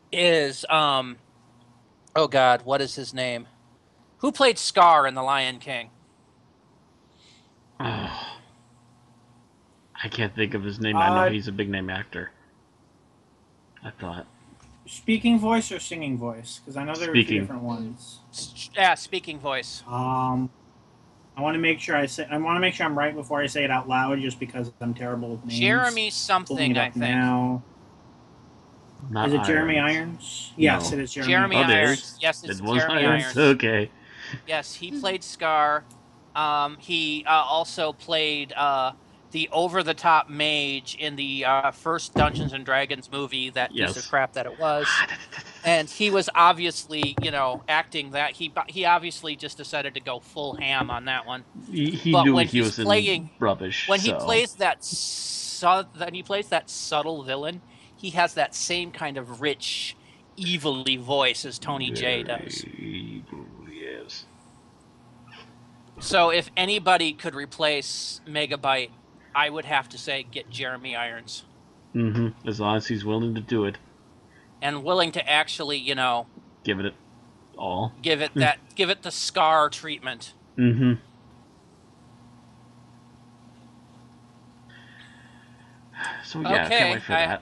is, oh God, what is his name? Who played Scar in The Lion King? Oh. I can't think of his name. I know he's a big name actor. I thought. Speaking voice or singing voice? Because I know there are two different ones. Yeah, speaking voice. I want to make sure I'm right before I say it out loud, just because I'm terrible with names. Jeremy something, I think. Now. Is it Jeremy Irons? No. Yes, it is Jeremy Irons. Yes, it's Jeremy Irons. Okay. Yes, he played Scar. He also played the over-the-top mage in the first Dungeons and Dragons movie, that piece of crap that it was. And he was obviously, acting that. He obviously just decided to go full ham on that one. He knew he was in rubbish. When he plays that subtle villain, he has that same kind of rich, evil-y voice as Tony J does. Evil, yes. So if anybody could replace Megabyte, I would have to say get Jeremy Irons. Mm-hmm. As long as he's willing to do it. And willing to actually, give it all. Give it the Scar treatment. Mm-hmm. So yeah, I can't wait for that.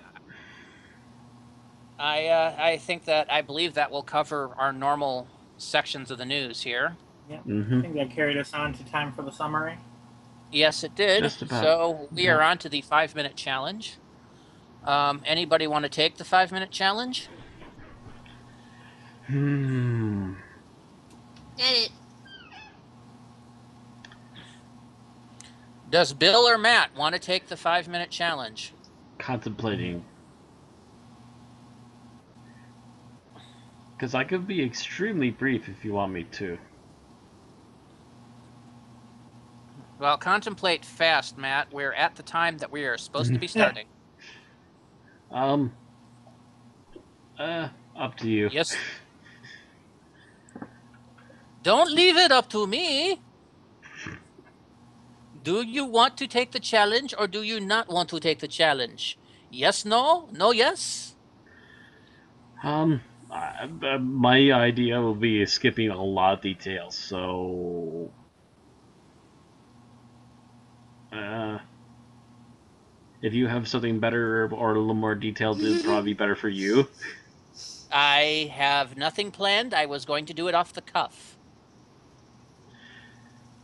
I believe that will cover our normal sections of the news here. Yep. Mm-hmm. I think that carried us on to time for the summary. Yes, it did. Just about. So we Yeah. are on to the 5-minute challenge. Anybody want to take the 5-minute challenge? Edit. Does Bill or Matt want to take the 5-minute challenge? Contemplating. Because I could be extremely brief if you want me to. Well, contemplate fast, Matt. We're at the time that we are supposed to be starting. Up to you. Yes. Don't leave it up to me. Do you want to take the challenge or do you not want to take the challenge? Yes, no? No, yes? My idea will be skipping a lot of details, so... if you have something better or a little more detailed, it'd probably be better for you. I have nothing planned. I was going to do it off the cuff.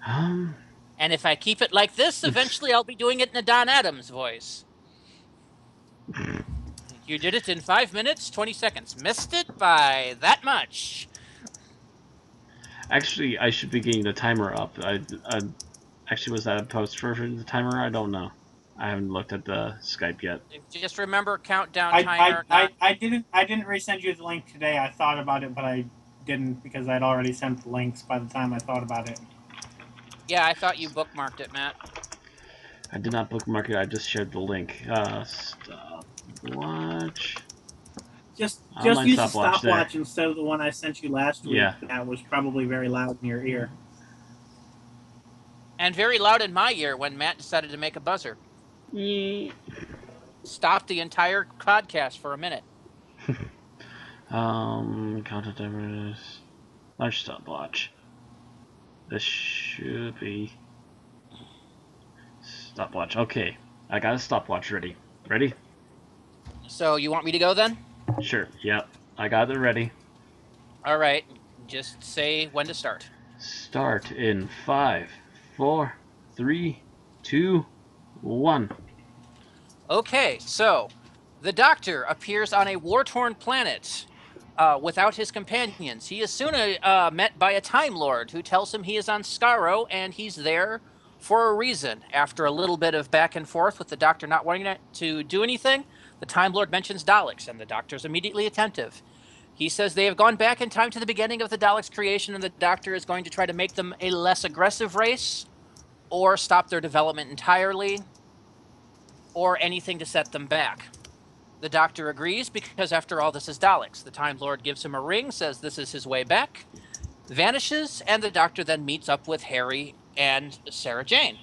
And if I keep it like this, eventually I'll be doing it in a Don Adams voice. You did it in 5 minutes, 20 seconds. Missed it by that much. Actually, I should be getting the timer up. Actually, was that a post version of the timer? I don't know. I haven't looked at the Skype yet. Just remember, countdown timer. I didn't resend you the link today. I thought about it, but I didn't because I'd already sent the links by the time I thought about it. Yeah, I thought you bookmarked it, Matt. I did not bookmark it. I just shared the link. Stopwatch. Just Online use the stopwatch stopwatch instead of the one I sent you last week. Yeah. That was probably very loud in your ear. And very loud in my ear when Matt decided to make a buzzer. Yeah. Stopped the entire podcast for a minute. Content timers. Large stopwatch. This should be stopwatch. Okay, I got a stopwatch ready. Ready? So you want me to go then? Sure. Yep. I got it ready. All right. Just say when to start. Start in 5, 4, 3, 2, 1. Okay, so the Doctor appears on a war-torn planet without his companions. He is soon met by a Time Lord who tells him he is on Skaro and he's there for a reason. After a little bit of back and forth with the Doctor not wanting to do anything, the Time Lord mentions Daleks, and the Doctor's immediately attentive. He says they have gone back in time to the beginning of the Daleks' creation, and the Doctor is going to try to make them a less aggressive race, or stop their development entirely, or anything to set them back. The Doctor agrees because, after all, this is Daleks. The Time Lord gives him a ring, says this is his way back, vanishes, and the Doctor then meets up with Harry and Sarah Jane.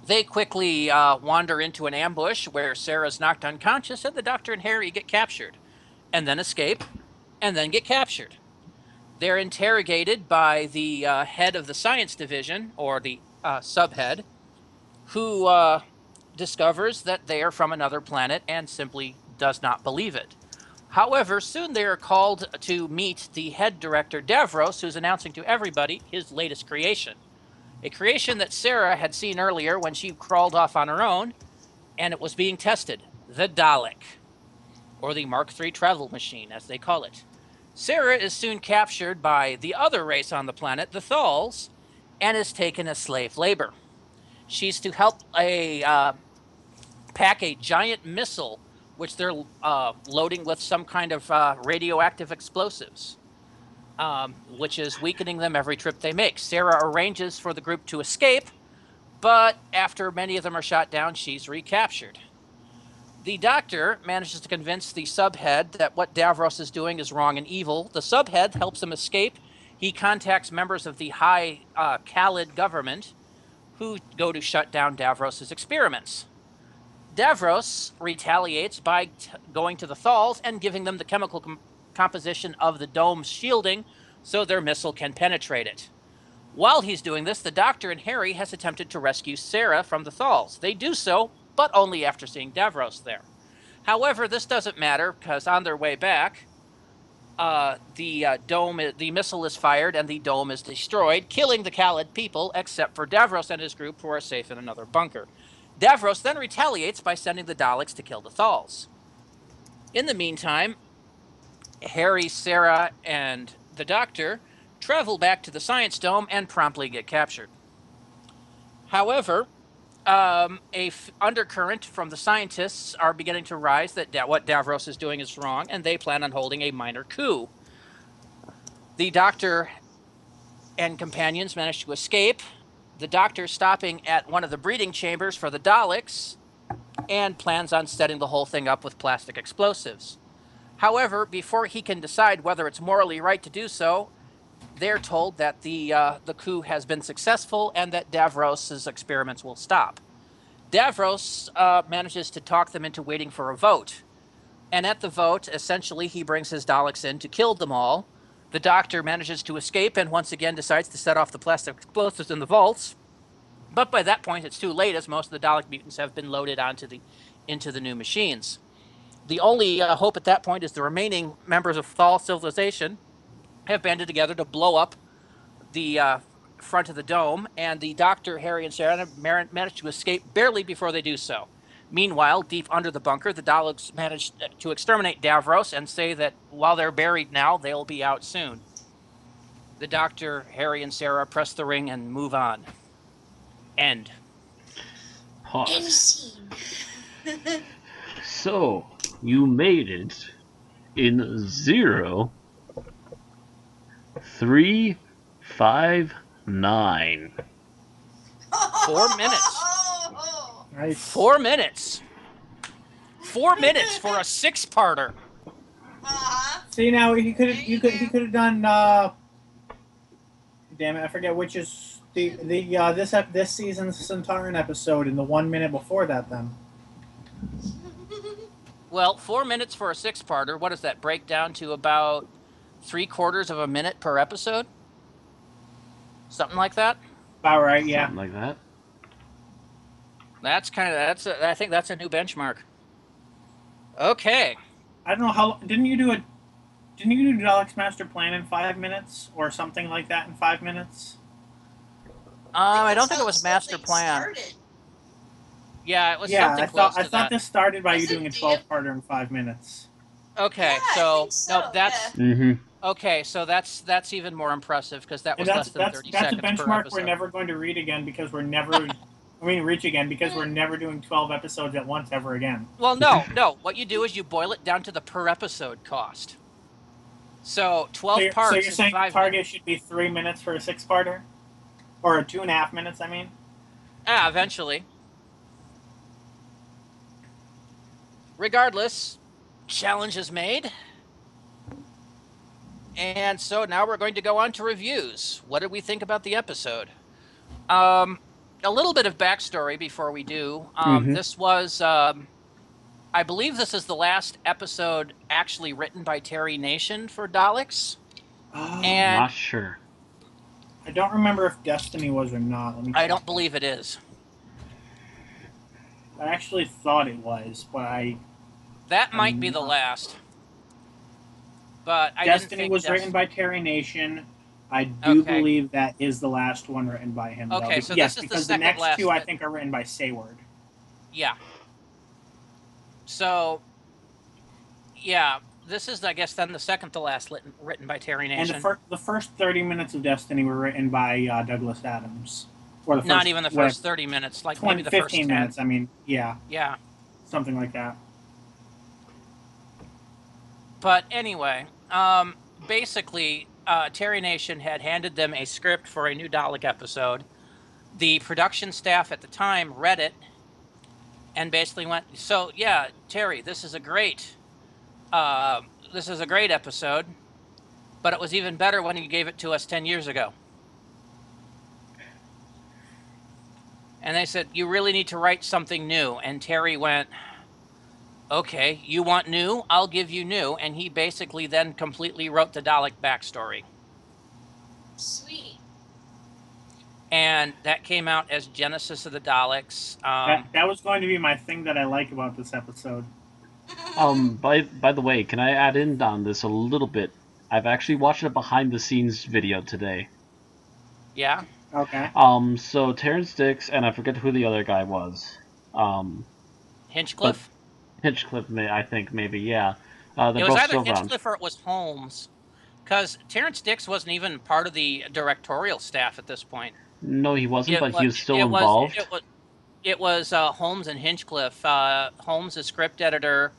They quickly wander into an ambush where Sarah's knocked unconscious, and the Doctor and Harry get captured, and then escape, and then get captured. They're interrogated by the head of the science division, or the subhead, who discovers that they are from another planet and simply does not believe it. However, soon they are called to meet the head director, Davros, who's announcing to everybody his latest creation. A creation that Sarah had seen earlier when she crawled off on her own, and it was being tested, the Dalek, or the Mark III travel machine, as they call it. Sarah is soon captured by the other race on the planet, the Thals, and is taken as slave labor. She's to help pack a giant missile, which they're loading with some kind of radioactive explosives, which is weakening them every trip they make. Sarah arranges for the group to escape, but after many of them are shot down, she's recaptured. The Doctor manages to convince the subhead that what Davros is doing is wrong and evil. The subhead helps him escape. He contacts members of the high Khalid government who go to shut down Davros' experiments. Davros retaliates by going to the Thals and giving them the chemical composition of the dome's shielding so their missile can penetrate it. While he's doing this, the Doctor and Harry has attempted to rescue Sarah from the Thals. They do so, but only after seeing Davros there. However, this doesn't matter, because on their way back, the missile is fired and the dome is destroyed, killing the Khaled people except for Davros and his group, who are safe in another bunker. Davros then retaliates by sending the Daleks to kill the Thals. In the meantime, Harry, Sarah, and the Doctor travel back to the Science Dome and promptly get captured. However, undercurrent from the scientists are beginning to rise that what Davros is doing is wrong, and they plan on holding a minor coup. The Doctor and companions manage to escape, the Doctor stopping at one of the breeding chambers for the Daleks, and plans on setting the whole thing up with plastic explosives. However, before he can decide whether it's morally right to do so, they're told that the coup has been successful and that Davros' experiments will stop. Davros manages to talk them into waiting for a vote. And at the vote, essentially, he brings his Daleks in to kill them all. The Doctor manages to escape and once again decides to set off the plastic explosives in the vaults. But by that point, it's too late, as most of the Dalek mutants have been loaded into the new machines. The only hope at that point is the remaining members of Thal civilization have banded together to blow up the front of the dome, and the Doctor, Harry, and Sarah manage to escape barely before they do so. Meanwhile, deep under the bunker, the Daleks manage to exterminate Davros and say that while they're buried now, they'll be out soon. The Doctor, Harry, and Sarah press the ring and move on. End. Pause. So, you made it in 0, 3, 5, 9. 4 minutes. Nice. 4 minutes. 4 minutes for a 6-parter. See, now he could have done. Damn it, I forget which is this season's Centauran episode and the 1 minute before that. Then. Well, 4 minutes for a 6-parter. What does that break down to? About 3/4 of a minute per episode? Something like that? About right, yeah. Something like that. I think that's a new benchmark. Okay. I don't know how. Didn't you do Dalek's Master Plan in 5 minutes or something like that in 5 minutes? I don't think it was Master Plan. Started. Yeah, it was something close to that. I thought this started by you Was it doing a Dan? 12-parter in 5 minutes. Okay, Yeah, I so think so, no, that's yeah. Mm-hmm. okay. So that's even more impressive because that was And less than 30 that's a seconds per benchmark episode. we're never going to reach again because we're never. reach again because we're never doing 12 episodes at once ever again. Well, no. What you do is you boil it down to the per episode cost. So 12 parts. So you're saying is 5 target minutes. should be 3 minutes for a 6-parter, or 2.5 minutes? I mean. Eventually. Regardless, challenge is made. And so now we're going to go on to reviews. What did we think about the episode? A little bit of backstory before we do. This was, I believe this is the last episode actually written by Terry Nation for Daleks. And Not sure. I don't remember if Destiny was or not. Let me I check. don't believe it is. I actually thought it was, but That might be the last. But I Destiny didn't think was written by Terry Nation. I do Okay. believe that is the last one written by him. Okay, though. so yes, this is the because the second next last two I that- think are written by Sayward. Yeah. So, yeah, this is, I guess, then the second to last written by Terry Nation. And the first 30 minutes of Destiny were written by Douglas Adams. Or the Not first, even the first 30 minutes, like 20, maybe the first 15 10. minutes. I mean, yeah, Yeah. something like that. But anyway, basically, Terry Nation had handed them a script for a new Dalek episode. The production staff at the time read it and basically went, "So yeah, Terry, this is a great episode, but it was even better when you gave it to us 10 years ago." And they said, "You really need to write something new." And Terry went, "Okay, you want new? I'll give you new." And he basically then completely wrote the Dalek backstory. Sweet. And that came out as Genesis of the Daleks. That was going to be my thing that I like about this episode. By the way, can I add in on this a little bit? I've actually watched a behind-the-scenes video today. Yeah? Okay. So Terrence Dix, and I forget who the other guy was. Hinchcliffe? Hinchcliffe, I think, maybe, yeah. They're It was both either still around. Hinchcliffe or it was Holmes. Because Terrence Dix wasn't even part of the directorial staff at this point. No, he wasn't, but he was still it involved. It was Holmes and Hinchcliffe. Holmes, the script editor.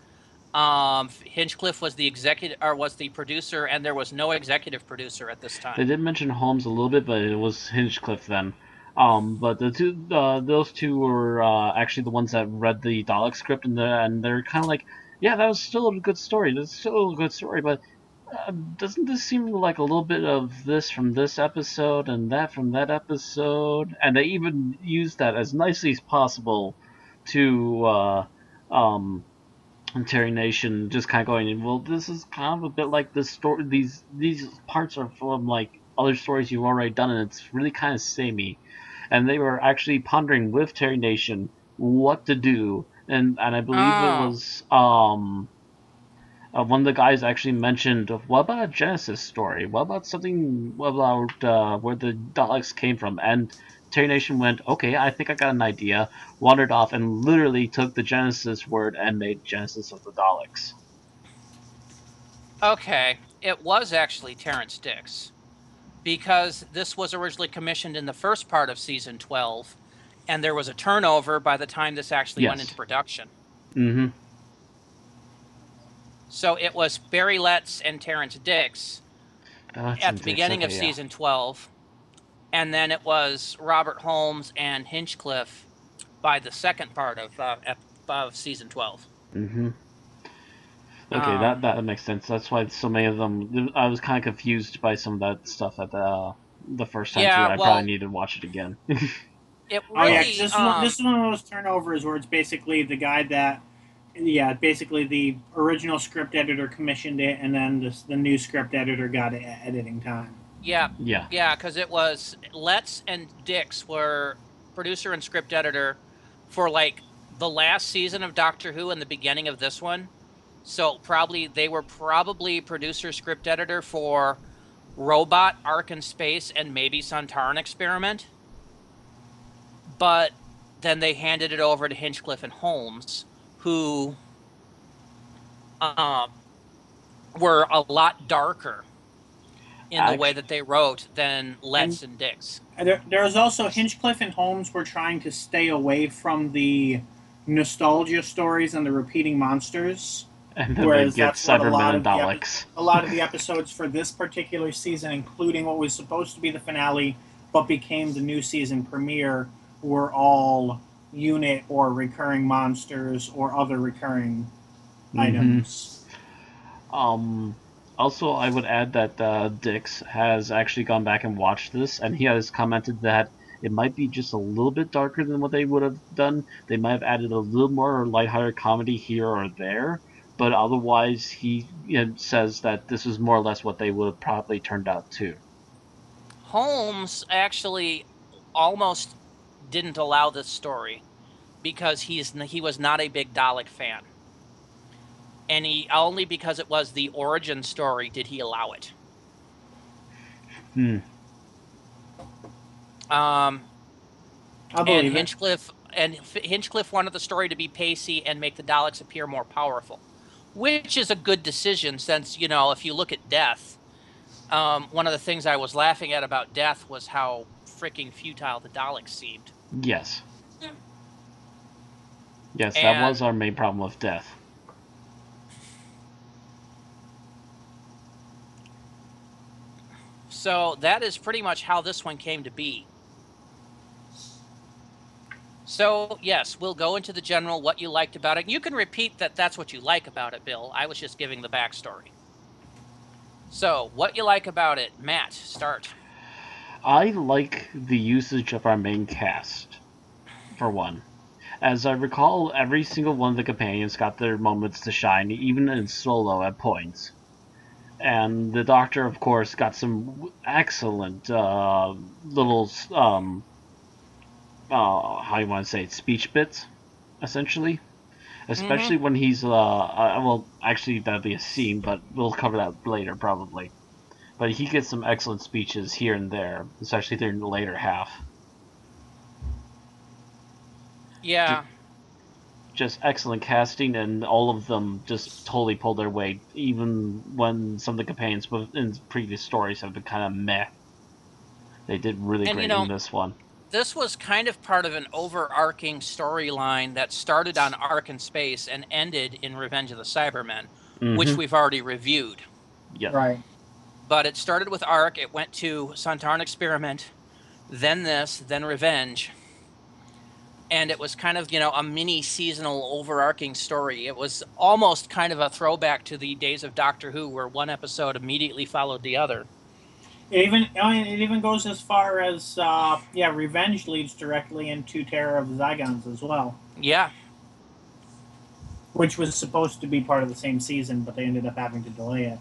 Hinchcliffe was the producer, and there was no executive producer at this time. They did mention Holmes a little bit, but it was Hinchcliffe then. But those two were actually the ones that read the Dalek script, and they're kind of like, yeah, that was still a good story. That's still a good story, but doesn't this seem like a little bit of this from this episode and that from that episode? And they even used that as nicely as possible to Terry Nation, just kind of going, well, this is kind of a bit like this story. These parts are from like other stories you've already done, and it's really kind of samey. And they were actually pondering with Terry Nation what to do, and I believe it was one of the guys actually mentioned, what about a Genesis story? What about something about where the Daleks came from? And Terry Nation went, okay, I think I got an idea, wandered off, and literally took the Genesis word and made Genesis of the Daleks. Okay, it was actually Terrence Dix, because this was originally commissioned in the first part of season 12, and there was a turnover by the time this actually went into production. Mm-hmm. So it was Barry Letts and Terrence Dix at the beginning of season 12, and then it was Robert Holmes and Hinchcliffe by the second part of season 12. Mm-hmm. Okay, that makes sense. That's why so many of them. I was kind of confused by some of that stuff at the first time too. I probably need to watch it again. It really, this is one of those turnovers where it's basically the guy that, basically the original script editor commissioned it, and then the new script editor got it at editing time. Yeah, because it was Letts and Dix were producer and script editor for like the last season of Doctor Who and the beginning of this one. So they were probably producer script editor for Robot, Ark in Space, and maybe Sontaran Experiment. But then they handed it over to Hinchcliffe and Holmes, who were a lot darker in the way that they wrote than Letts and Dix. There was also Hinchcliffe and Holmes were trying to stay away from the nostalgia stories and the repeating monsters. And then they get Cybermen and Daleks. A lot of the episodes for this particular season, including what was supposed to be the finale, but became the new season premiere, were all unit or recurring monsters or other recurring items. Also, I would add that Dix has actually gone back and watched this, and he has commented that it might be just a little bit darker than what they would have done. They might have added a little more lighthearted comedy here or there, but otherwise he says that this is more or less what they would have probably turned out to. Holmes actually almost didn't allow this story because he was not a big Dalek fan. And he only because it was the origin story did he allow it. And Hinchcliffe wanted the story to be pacey and make the Daleks appear more powerful, which is a good decision since, if you look at Death, one of the things I was laughing at about Death was how freaking futile the Daleks seemed. Yes. Yes, that was our main problem with Death. So that is pretty much how this one came to be. So, yes, we'll go into the general what you liked about it. You can repeat that's what you like about it, Bill. I was just giving the backstory. So, what you like about it. Matt, start. I like the usage of our main cast, for one. As I recall, every single one of the companions got their moments to shine, even in solo at points. And the Doctor, of course, got some excellent little, how you want to say it, speech bits, essentially. Especially when he's, well, actually, that'd be a scene, but we'll cover that later, probably. But he gets some excellent speeches here and there, especially during the later half. Yeah. Just excellent casting, and all of them just totally pull their weight, even when some of the companions in previous stories have been kind of meh. They did really great in this one. This was kind of part of an overarching storyline that started on Ark in Space and ended in Revenge of the Cybermen, which we've already reviewed. Yeah. Right. But it started with Ark, it went to Sontaran Experiment, then this, then Revenge. And it was kind of, a mini seasonal overarching story. It was almost kind of a throwback to the days of Doctor Who, where one episode immediately followed the other. It even goes as far as Revenge leads directly into Terror of the Zygons as well. Yeah. Which was supposed to be part of the same season, but they ended up having to delay it.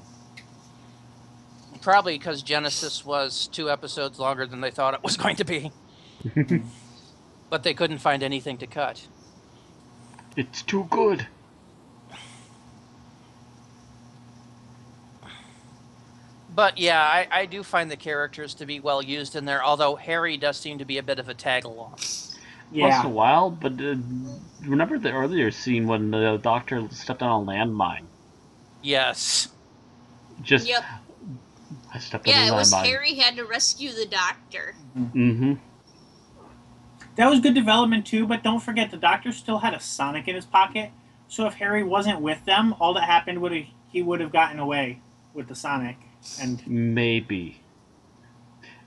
Probably because Genesis was 2 episodes longer than they thought it was going to be. But they couldn't find anything to cut. It's too good. But yeah, I do find the characters to be well used in there, although Harry does seem to be a bit of a tag-along. Yeah. Once in a while, but remember the earlier scene when the Doctor stepped on a landmine? Yes. Just... Yep. I stepped on a landmine. Yeah, it was Harry had to rescue the Doctor. Mm-hmm. That was good development too, but don't forget the Doctor still had a Sonic in his pocket, so if Harry wasn't with them, all that happened he would have gotten away with the Sonic. And maybe.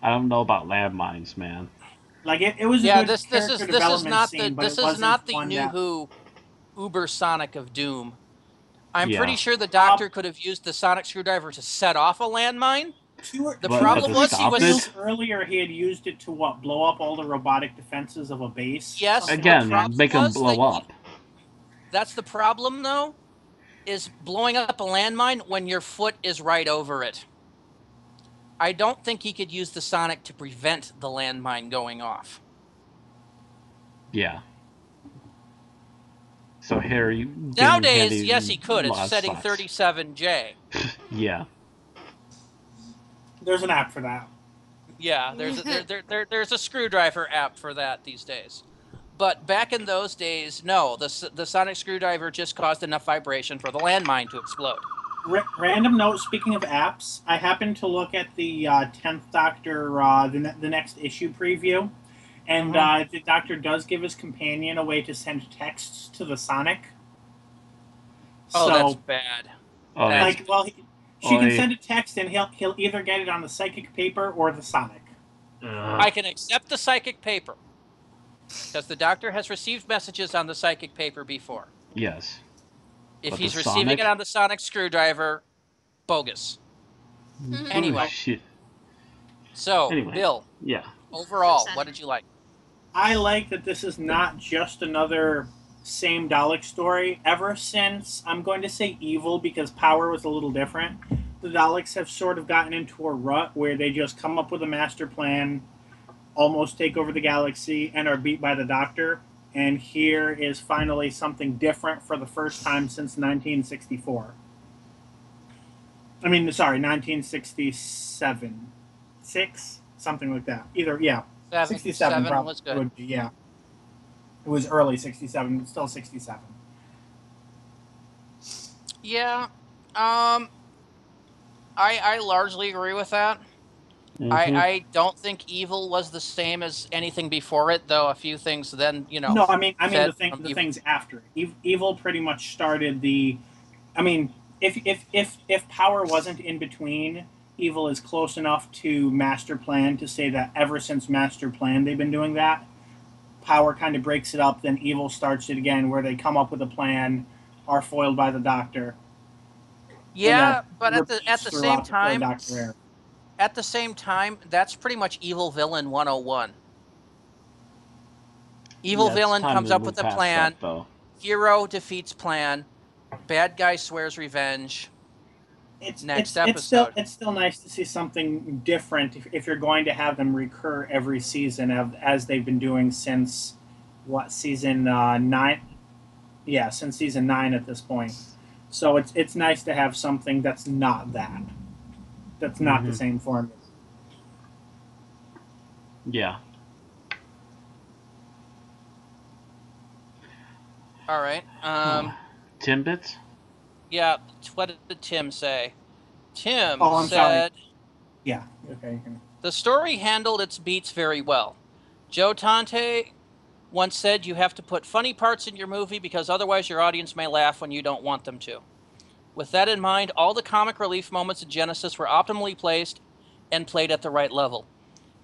I don't know about landmines, man. Like it was a good this is development scene, this is not the new Who Uber Sonic of Doom. I'm pretty sure the Doctor could have used the sonic screwdriver to set off a landmine. The problem was earlier he had used it to blow up all the robotic defenses of a base. Yes. Again, make them blow up. That's the problem, though, is blowing up a landmine when your foot is right over it. I don't think he could use the sonic to prevent the landmine going off. Yeah. So Harry... Nowadays, yes, he could. It's setting 37J. Yeah. There's an app for that. Yeah, there's a screwdriver app for that these days. But back in those days, no, the sonic screwdriver just caused enough vibration for the landmine to explode. Random note, speaking of apps, I happened to look at the 10th Doctor, the next issue preview, and the Doctor does give his companion a way to send texts to the Sonic. Oh, so, that's bad. She can send a text, and he'll either get it on the psychic paper or the Sonic. I can accept the psychic paper, because the Doctor has received messages on the psychic paper before. Yes. If he's receiving it on the sonic screwdriver, bogus. Anyway. Shit. So, Bill. Yeah. Overall, what did you like? I like that this is not just another same Dalek story. Ever since, I'm going to say Evil because Power was a little different, the Daleks have sort of gotten into a rut where they just come up with a master plan, almost take over the galaxy, and are beat by the Doctor. And here is finally something different for the first time since 1964. 1967. 6? Something like that. 67 probably was good. Would be, yeah. It was early 67, but still 67. Yeah. I largely agree with that. Mm-hmm. I don't think Evil was the same as anything before it, though a few things then, No, I mean the things after. Evil pretty much started the... if Power wasn't in between, Evil is close enough to Master Plan to say that ever since Master Plan they've been doing that. Power kind of breaks it up, then Evil starts it again, where they come up with a plan, are foiled by the Doctor. Yeah, but at the same time... At the same time, that's pretty much Evil Villain 101. Evil Villain comes up with a plan. Hero defeats plan. Bad guy swears revenge. Next episode. It's still nice to see something different if you're going to have them recur every season as they've been doing since, season 9? Yeah, since season 9 at this point. So it's nice to have something that's not that. that's not the same formula. Yeah. All right. Timbits? Yeah. What did Tim say? Tim Oh, I'm said, sorry. Yeah. Okay. the story handled its beats very well. Joe Tante once said you have to put funny parts in your movie because otherwise your audience may laugh when you don't want them to. With that in mind, all the comic relief moments in Genesis were optimally placed and played at the right level.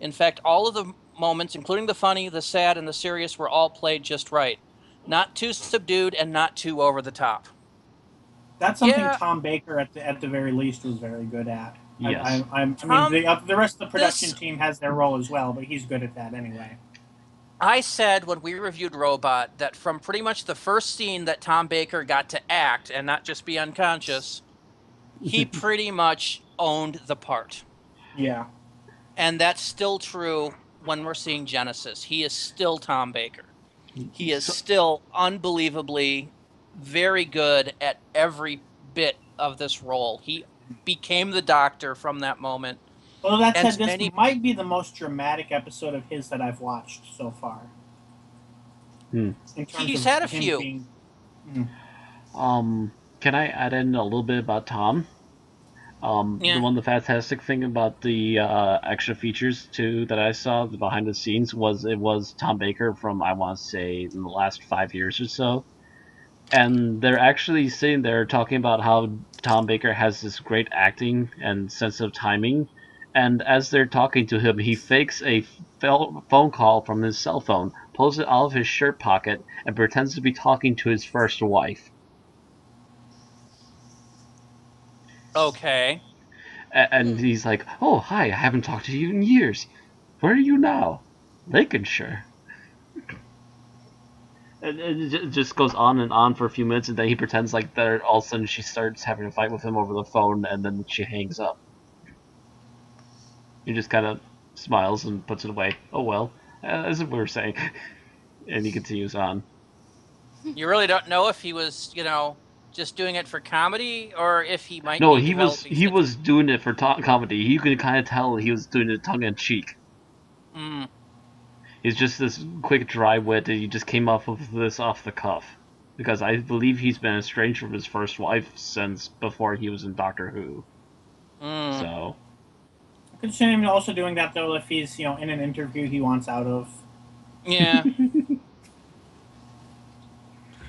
In fact, all of the moments, including the funny, the sad, and the serious, were all played just right. Not too subdued and not too over the top. That's something Yeah. Tom Baker, at the very least, was very good at. Yes. I mean, the rest of the production team has their role as well, but he's good at that anyway. I said when we reviewed Robot that from pretty much the first scene that Tom Baker got to act and not just be unconscious, he pretty much owned the part. Yeah. And that's still true when we're seeing Genesis. He is still Tom Baker. He is still unbelievably very good at every bit of this role. He became the Doctor from that moment. Well, that said, this might be the most dramatic episode of his that I've watched so far. He's had a few. Can I add in a little bit about Tom? The fantastic thing about the extra features too that I saw, the behind the scenes, was Tom Baker from, I want to say, in the last 5 years or so. And they're actually sitting there talking about how Tom Baker has this great acting and sense of timing. And as they're talking to him, he fakes a phone call from his cell phone, pulls it out of his shirt pocket, and pretends to be talking to his first wife. Okay. And he's like, "Oh, hi, I haven't talked to you in years. Where are you now? Lincolnshire." And it just goes on and on for a few minutes, and then he pretends like that all of a sudden she starts having a fight with him over the phone, and then she hangs up. He just kind of smiles and puts it away. Oh well, as we were saying. And he continues on. You really don't know if he was, just doing it for comedy, or if he might. No, he was doing it for comedy. You could kind of tell he was doing it tongue in cheek. He's just this quick dry wit that he just came up with this off the cuff, because I believe he's been estranged from his first wife since before he was in Doctor Who. So. I could see him also doing that though if he's in an interview he wants out of. Yeah.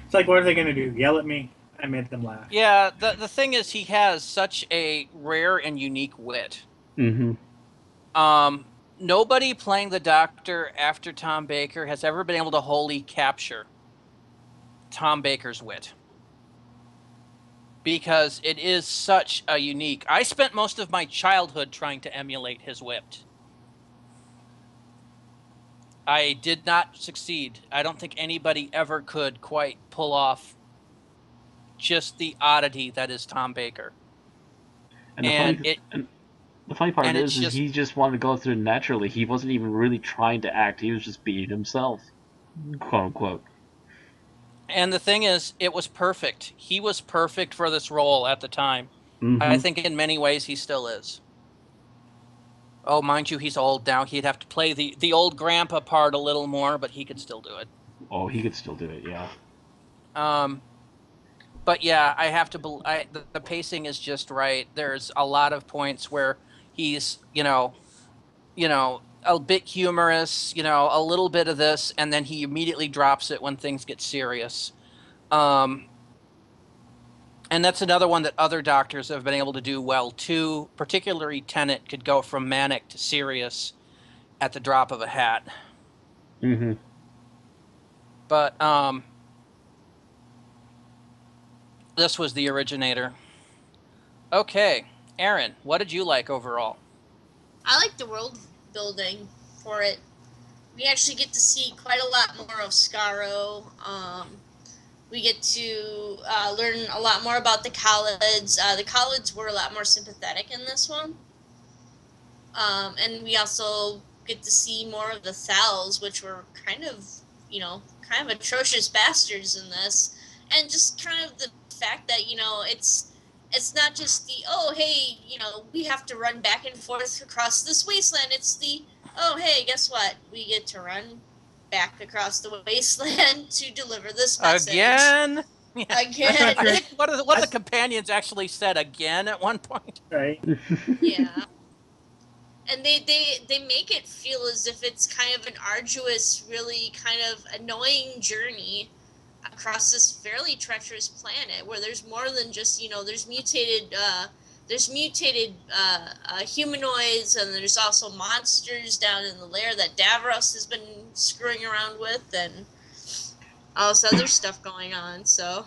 It's like, what are they going to do? Yell at me? I made them laugh. Yeah, the thing is, he has such a rare and unique wit. Nobody playing the Doctor after Tom Baker has ever been able to wholly capture Tom Baker's wit. Because it is such a unique... I spent most of my childhood trying to emulate his wit. I did not succeed. I don't think anybody ever could quite pull off just the oddity that is Tom Baker. And the funny part is he just wanted to go through it naturally. He wasn't even really trying to act. He was just being himself, quote unquote. And the thing is, it was perfect. He was perfect for this role at the time. I think in many ways he still is. Oh, mind you, he's old now. He'd have to play the old grandpa part a little more, but he could still do it. Oh, he could still do it, yeah. But yeah, I have to. The pacing is just right. There's a lot of points where he's, a bit humorous, a little bit of this, and then he immediately drops it when things get serious. And that's another one that other doctors have been able to do well too. Particularly Tennant could go from manic to serious at the drop of a hat. But this was the originator. Okay, Aaron, what did you like overall? I like the world building for it. We actually get to see quite a lot more of Skaro. We get to learn a lot more about the Khalids. The Khalids were a lot more sympathetic in this one. And we also get to see more of the Thals, which were kind of atrocious bastards in this. And just kind of the fact that, it's it's not just the, oh, hey, we have to run back and forth across this wasteland. It's the, oh, hey, guess what? We get to run back across the wasteland to deliver this message. Again? That's Again. not true. What the companions actually said again at one point. Right. Yeah. And they make it feel as if it's kind of an arduous, really kind of annoying journey across this fairly treacherous planet where there's more than just, there's mutated humanoids, and there's also monsters down in the lair that Davros has been screwing around with, and all this other stuff going on, so.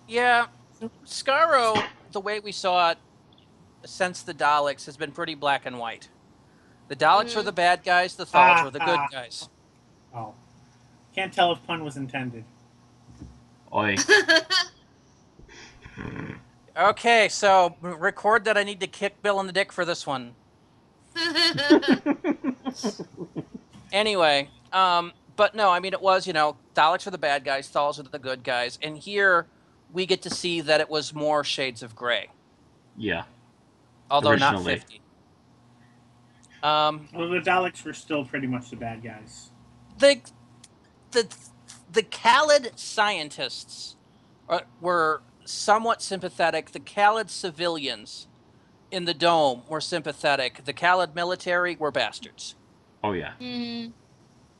Yeah, Skaro, the way we saw it since the Daleks, has been pretty black and white. The Daleks were the bad guys, the Thals were the good guys. Oh. Can't tell if pun was intended. Oi. Okay, so record that I need to kick Bill in the dick for this one. Anyway, but no, I mean, it was, Daleks are the bad guys, Thals are the good guys, and here we get to see that it was more shades of gray. Yeah. Although Originally. not 50. Well, the Daleks were still pretty much the bad guys. The Khalid scientists were somewhat sympathetic. The Khalid civilians in the dome were sympathetic. The Khalid military were bastards. Oh, yeah. Mm.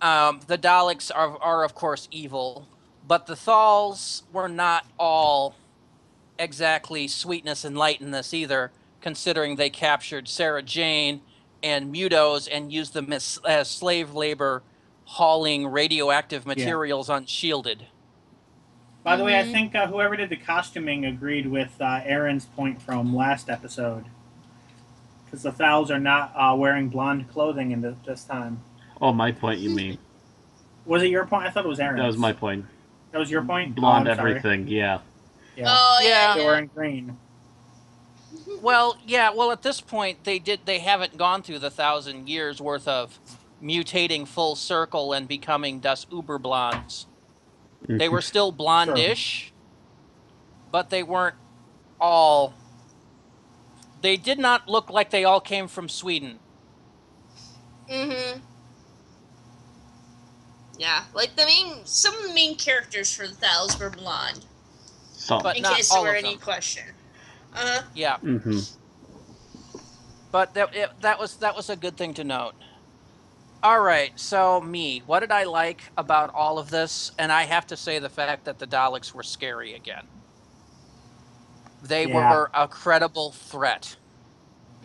The Daleks are of course evil, but the Thals were not all exactly sweetness and lightness either, considering they captured Sarah Jane and Mutos and used them as slave labor, hauling radioactive materials unshielded. By the way, I think whoever did the costuming agreed with Aaron's point from last episode. Because the Thals are not wearing blonde clothing in this time. Oh, my point, you mean? Was it your point? I thought it was Aaron's. That was my point. That was your point? Blonde I'm sorry. everything, yeah. Yeah. Oh, yeah. They're wearing green. Well, yeah. Well, at this point, they haven't gone through the 1,000 years worth of mutating full circle and becoming Das Uberblondes. They were still blondish, but they weren't all. They did not look like they all came from Sweden. Mm-hmm. Yeah, like some of the main characters for the Thals were blonde. Some. But in not case there all were of any them. question. Yeah. Mm-hmm. But that was a good thing to note. All right, so what did I like about all of this? And I have to say the fact that the Daleks were scary again. They were a credible threat.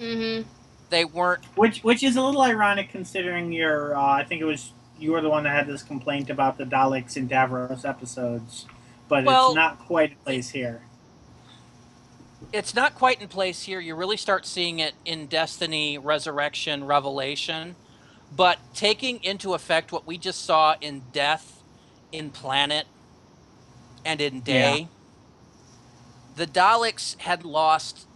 Mm-hmm. They weren't. Which is a little ironic considering I think it was you were the one that had this complaint about the Daleks in Davros episodes, but it's not quite in place here. It's not quite in place here. You really start seeing it in Destiny, Resurrection, Revelation. But taking into effect what we just saw in Death, in Planet, and in Day, the Daleks had lost.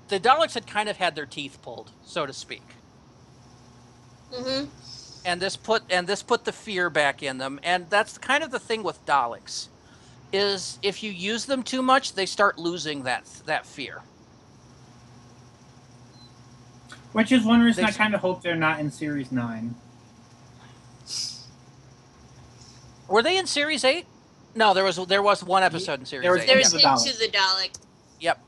The Daleks had kind of had their teeth pulled, so to speak. Mm-hmm. And this put the fear back in them, and that's kind of the thing with Daleks, is if you use them too much, they start losing that fear. Which is one reason I kind of hope they're not in Series 9. Were they in Series 8? No, there was one episode in Series 8. There was Into the Into the Dalek. Yep.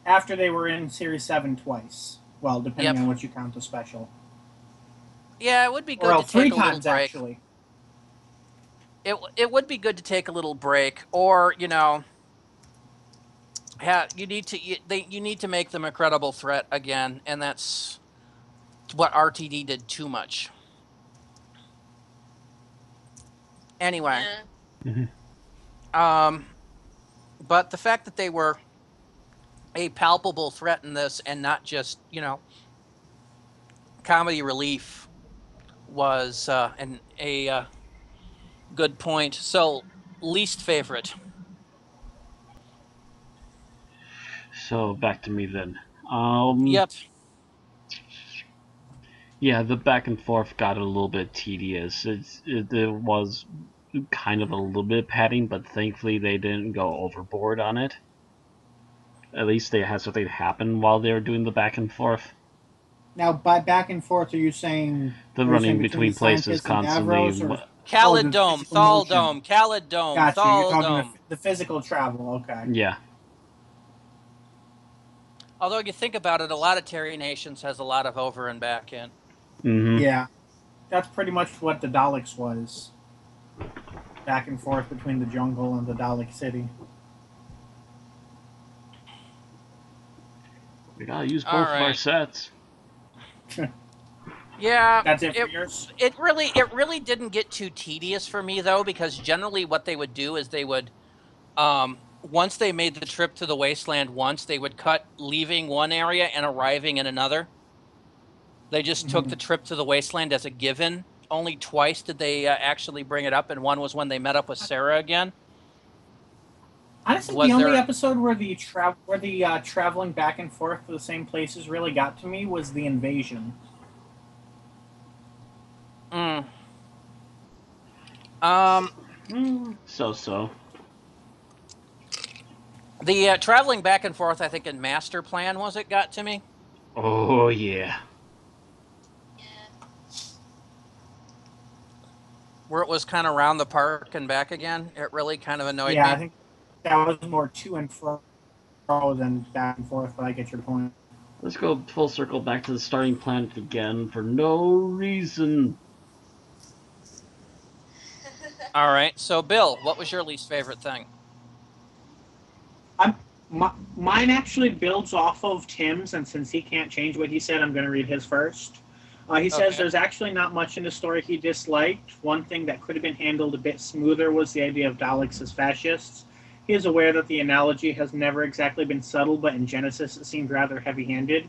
After they were in Series 7 twice. Well, depending on what you count as special. Yeah, it would be good to three take a little times, break. Actually. It would be good to take a little break, or you need to make them a credible threat again, and that's what RTD did too much. Anyway, but the fact that they were a palpable threat in this and not just comedy relief was a good point. So, least favorite. So back to me then. Yep. Yeah, the back and forth got a little bit tedious. It was kind of a little bit padding, but thankfully they didn't go overboard on it. at least they had something happen while they were doing the back and forth. Now, by back and forth, are you saying The running between places constantly. Khaled Dome, Thal Dome, Khaled Dome, Gotcha. Thal You're talking Dome. the physical travel. Okay. Yeah. Although you think about it, a lot of Terry Nations has a lot of over and back in. Mm-hmm. Yeah, that's pretty much what the Daleks was. Back and forth between the jungle and the Dalek city. We gotta use both of our sets. Yeah, That's it for yours? It really didn't get too tedious for me though, because generally what they would do is they would, once they made the trip to the wasteland they would cut leaving one area and arriving in another. They just took the trip to the wasteland as a given. Only twice did they actually bring it up, and one was when they met up with Sarah again. Honestly, the only episode where the traveling back and forth to the same places really got to me was the invasion. So. The traveling back and forth, I think, in Master Plan got to me. Oh, yeah. Where it was kind of around the park and back again. It really kind of annoyed me. Yeah, I think that was more to and fro than back and forth, but I get your point. Let's go full circle back to the starting planet again for no reason. All right, so Bill, what was your least favorite thing? Mine actually builds off of Tim's, and since he can't change what he said, I'm going to read his first. He says there's actually not much in the story he disliked. One thing that could have been handled a bit smoother was the idea of Daleks as fascists. He is aware that the analogy has never exactly been subtle, but in Genesis it seemed rather heavy-handed.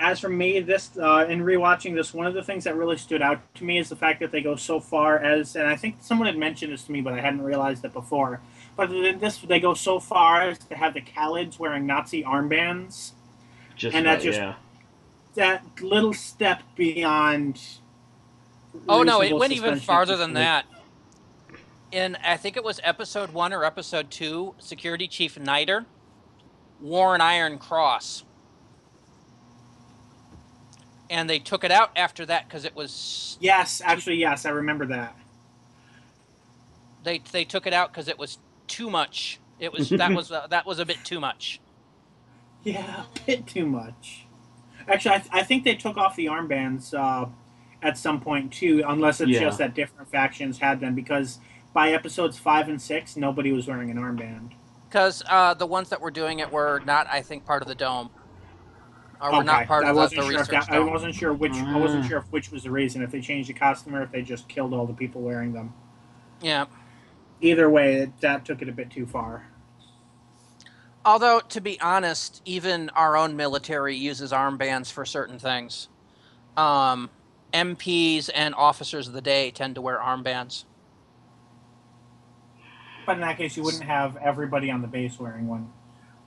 As for me, in rewatching this, one of the things that really stood out to me is the fact that they go so far as, and I think someone had mentioned this to me, but I hadn't realized it before, but they go so far as to have the Khalids wearing Nazi armbands. That little step beyond. Oh no, it went even farther than that. In, I think it was episode 1 or episode 2, Security Chief Niter wore an Iron Cross. And they took it out after that because it was... Yes, I remember that. They took it out because it was too much. It was that was a bit too much. Yeah, a bit too much. Actually, I think they took off the armbands at some point too, unless it's just that different factions had them, because by episodes 5 and 6, nobody was wearing an armband. Because the ones that were doing it were not, I think, part of the dome. Or were not part of the research dome. I wasn't sure which was the reason, if they changed the costume or if they just killed all the people wearing them. Yeah. Either way, that took it a bit too far. Although, to be honest, even our own military uses armbands for certain things. MPs and officers of the day tend to wear armbands. But in that case, you wouldn't have everybody on the base wearing one.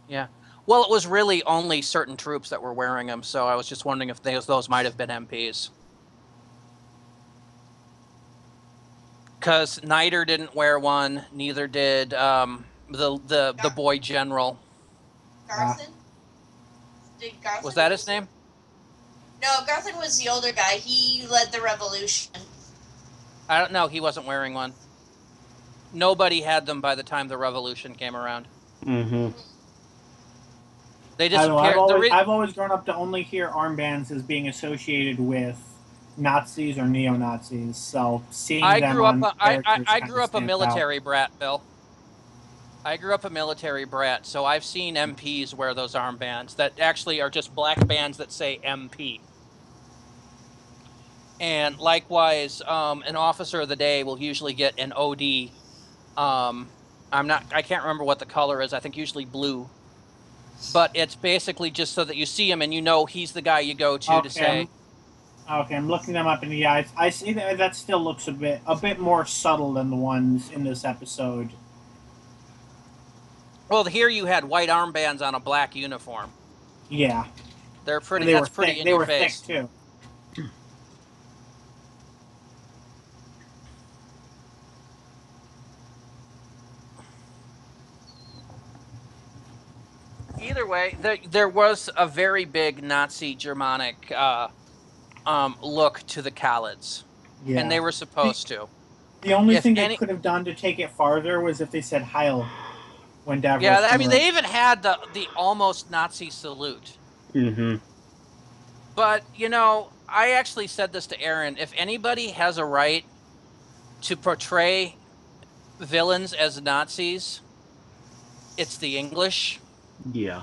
Yeah. Well, it was really only certain troops that were wearing them, so I was just wondering if those might have been MPs. Because Niter didn't wear one, neither did the boy general. Garthen? Did Garthen was that his name? No, Garthen was the older guy. He led the revolution. I don't know. He wasn't wearing one. Nobody had them by the time the revolution came around. Mm-hmm. They disappeared. I've always grown up to only hear armbands as being associated with Nazis or neo-Nazis. So seeing I them grew on up. I grew up a military out. brat, Bill. I grew up a military brat, so I've seen MPs wear those armbands that actually are just black bands that say MP. And likewise, an officer of the day will usually get an OD. I can't remember what the color is. I think usually blue. But it's basically just so that you see him and you know he's the guy you go to say. Okay, I'm looking them up, and yeah, I see that still looks a bit more subtle than the ones in this episode. Well, here you had white armbands on a black uniform. Yeah, they're pretty. They that's were pretty thick. in They your were face. thick too. either way, there was a very big Nazi Germanic look to the Khalids, Yeah. and they were supposed to. The only If thing they any- could have done to take it farther was if they said Heil when Davros Yeah, I came mean, around. they even had the almost Nazi salute. Mm-hmm. But, you know, I actually said this to Aaron. If anybody has a right to portray villains as Nazis, it's the English. Yeah.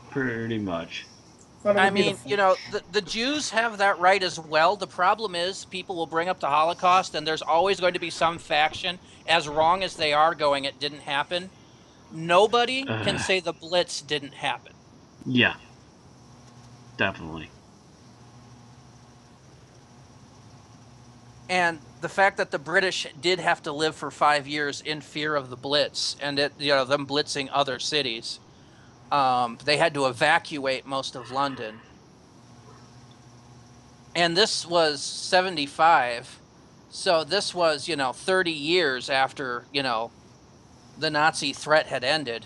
Pretty much. Thought it I would be mean, the- you know, the Jews have that right as well. The problem is people will bring up the Holocaust, and there's always going to be some faction, as wrong as they are, going, it didn't happen. Nobody can say the Blitz didn't happen. Yeah. Definitely. And the fact that the British did have to live for 5 years in fear of the Blitz, and it, you know, them blitzing other cities, they had to evacuate most of London. And this was 75, so this was, you know, 30 years after, you know, the Nazi threat had ended.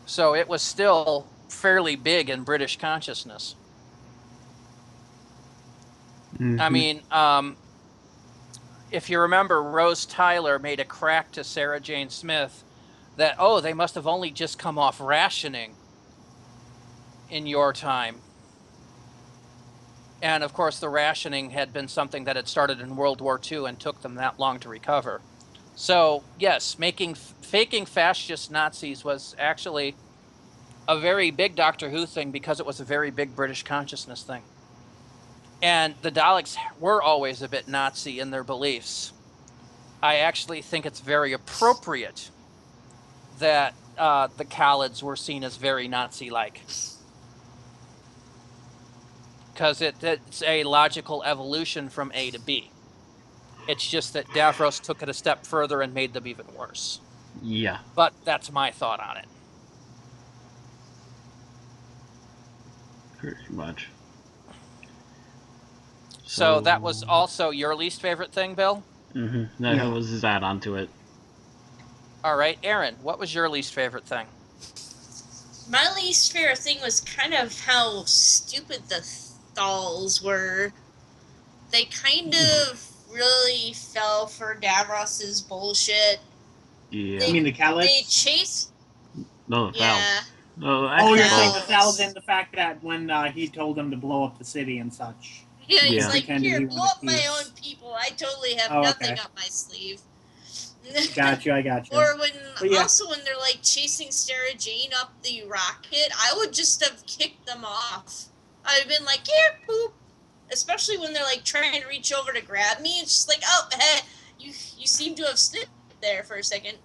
So it was still fairly big in British consciousness. Mm-hmm. I mean, if you remember, Rose Tyler made a crack to Sarah Jane Smith that, oh, they must have only just come off rationing in your time. And of course, the rationing had been something that had started in World War II and took them that long to recover. So, yes, faking fascist Nazis was actually a very big Doctor Who thing because it was a very big British consciousness thing. And the Daleks were always a bit Nazi in their beliefs. I actually think it's very appropriate that the Khalids were seen as very Nazi-like. Because it's a logical evolution from A to B. It's just that Davros took it a step further and made them even worse. Yeah. But that's my thought on it. Pretty much. So that was also your least favorite thing, Bill? Mm-hmm. That Yeah. was his add-on to it. All right, Aaron, what was your least favorite thing? My least favorite thing was kind of how stupid the Thals were. They kind of really fell for Davros's bullshit. Yeah. You mean the Khalids? They chased. No, the Yeah. Thals. No, Oh, actually, you're Thals. saying both. the Thals and the fact that when he told them to blow up the city and such. Yeah, he's Yeah. like, Pretended here, he blow wanted up my peace. own people. I totally have Oh, nothing okay. up my sleeve. Got you, I got you. Or when But yeah. also when they're like chasing Sarah Jane up the rocket, I would just have kicked them off. I'd have been like, here, poop. Especially when they're like trying to reach over to grab me. It's just like, oh, hey, you seem to have slipped there for a second.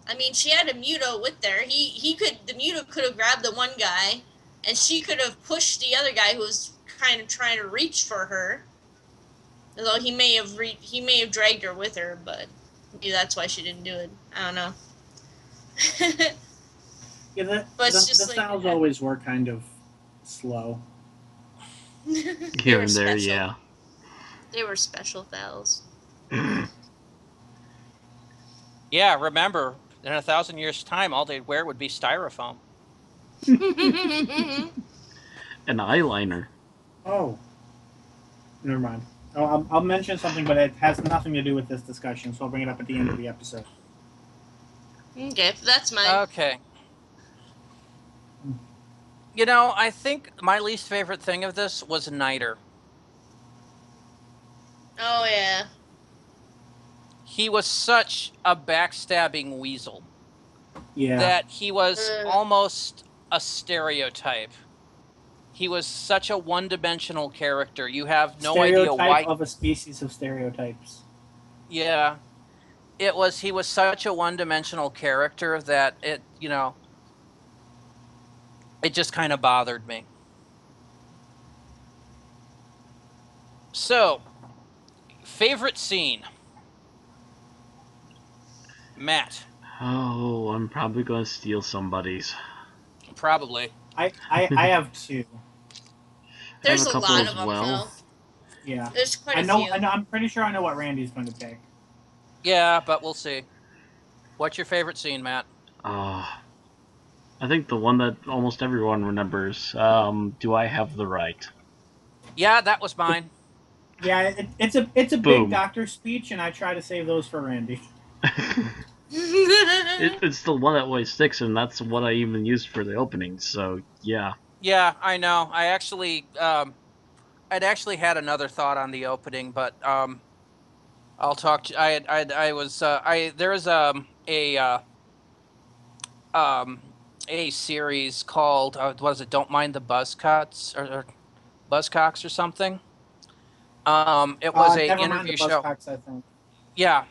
I mean, she had a Muto with her. The Muto could have grabbed the one guy, and she could have pushed the other guy who was kind of trying to reach for her. Although he may have dragged her with her, but maybe that's why she didn't do it. I don't know. Yeah, But it's the just like- Thals always were kind of slow. They Here were and there, special. yeah. They were special Thals. Yeah, remember, in 1,000 years' time, all they'd wear would be styrofoam. An eyeliner. Oh. Never mind. Oh, I'll mention something, but it has nothing to do with this discussion, so I'll bring it up at the end of the episode. Okay, that's mine. Okay. You know, I think my least favorite thing of this was Niter. Oh yeah. He was such a backstabbing weasel Yeah. that he was Mm. almost a stereotype. He was such a one-dimensional character. You have no idea Stereotype why. of a species of stereotypes. Yeah. He was such a one-dimensional character that it just kind of bothered me. So, favorite scene? Matt, Oh, I'm probably gonna steal somebody's. probably. I have two. There's a a couple lot as of them well. though. Yeah. There's quite I a know, few. I'm pretty sure I know what Randy's going to pick. Yeah, but we'll see. What's your favorite scene, Matt? I think the one that almost everyone remembers. Do I have the right? Yeah, that was mine. Yeah, it's a Boom. big doctor speech, and I try to save those for Randy. It's the one that always sticks, and that's what I even used for the opening. So yeah. Yeah, I know. I actually, I'd actually had another thought on the opening, but I'll talk. I was, there is a series called what is it? Don't mind the buzz cuts or buzzcocks or something. It was a Never mind the interview show. Buzzcocks, I think. Yeah.